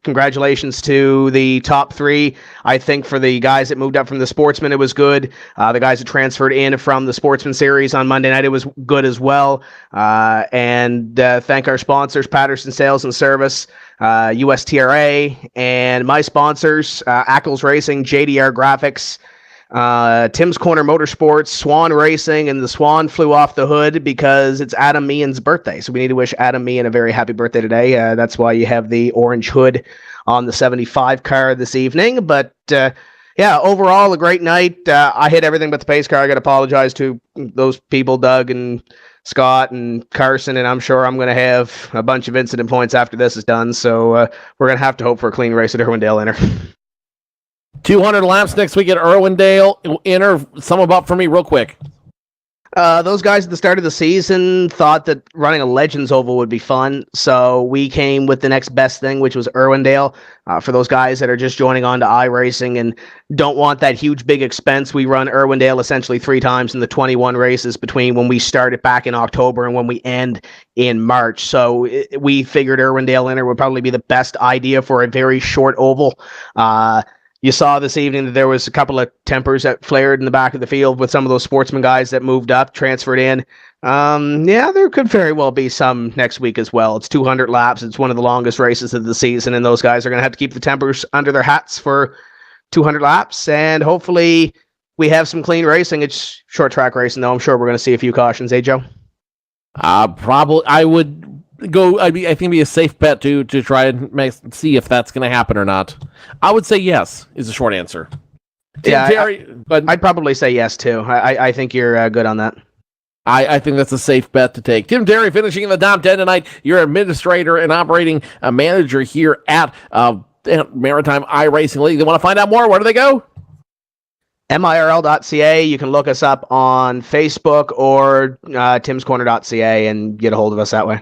congratulations to the top 3. I think for the guys that moved up from the Sportsman, it was good. The guys that transferred in from the Sportsman Series on Monday night, it was good as well. And thank our sponsors, Patterson Sales and Service, USTRA, and my sponsors, Ackles Racing, JDR Graphics, Tim's Corner Motorsports, Swan Racing, and the Swan flew off the hood because it's Adam Meehan's birthday. So we need to wish Adam Meehan a very happy birthday today. That's why you have the orange hood on the 75 car this evening. But yeah, overall, a great night. I hit everything but the pace car. I got to apologize to those people, Doug and Scott and Carson, and I'm sure I'm going to have a bunch of incident points after this is done. So we're going to have to hope for a clean race at Irwindale Inter. 200 laps next week at Irwindale Inter. Sum them up for me real quick. Those guys at the start of the season thought that running a Legends Oval would be fun, so we came with the next best thing, which was Irwindale. For those guys that are just joining on to iRacing and don't want that huge big expense, we run Irwindale essentially 3 times in the 21 races between when we started back in October and when we end in March. So we figured Irwindale Inter would probably be the best idea for a very short oval. You saw this evening that there was a couple of tempers that flared in the back of the field with some of those Sportsman guys that moved up, transferred in. Yeah, there could very well be some next week as well. It's 200 laps. It's one of the longest races of the season, and those guys are going to have to keep the tempers under their hats for 200 laps, and hopefully we have some clean racing. It's short track racing, though. I'm sure we're going to see a few cautions. Eh, Joe? Probably. I would go. I think it'd be a safe bet to try and see if that's going to happen or not. I would say yes is the short answer. Terry, I'd probably say yes too. I think you're good on that. I think that's a safe bet to take. Tim Terry finishing in the top 10 tonight. You're administrator and operating manager here at Maritime iRacing League. They want to find out more. Where do they go? MIRL.ca. You can look us up on Facebook or timscorner.ca and get a hold of us that way.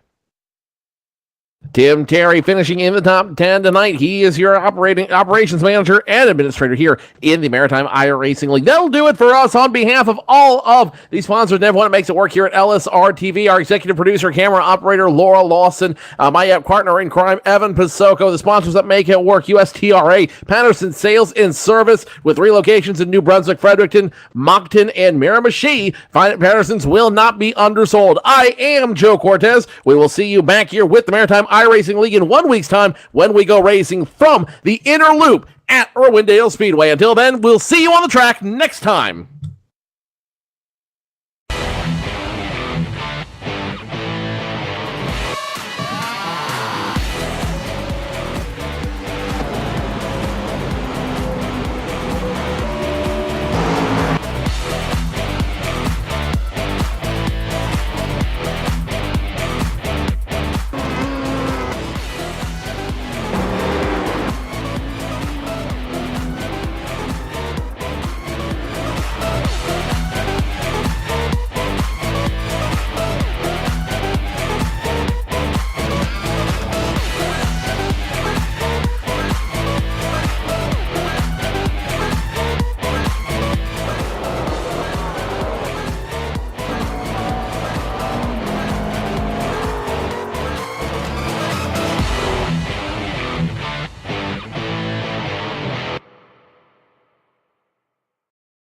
Tim Terry finishing in the top 10 tonight. He is your operations manager and administrator here in the Maritime iRacing League. That'll do it for us on behalf of all of the sponsors and everyone that makes it work here at LSRTV. Our executive producer, camera operator, Laura Lawson. My partner in crime, Evan Pasoko. The sponsors that make it work, USTRA, Patterson Sales and Service, with 3 locations in New Brunswick, Fredericton, Moncton, and Miramichi. Find it, Patterson's will not be undersold. I am Joe Cortez. We will see you back here with the Maritime iRacing League in 1 week's time when we go racing from the inner loop at Irwindale Speedway. Until then, we'll see you on the track next time.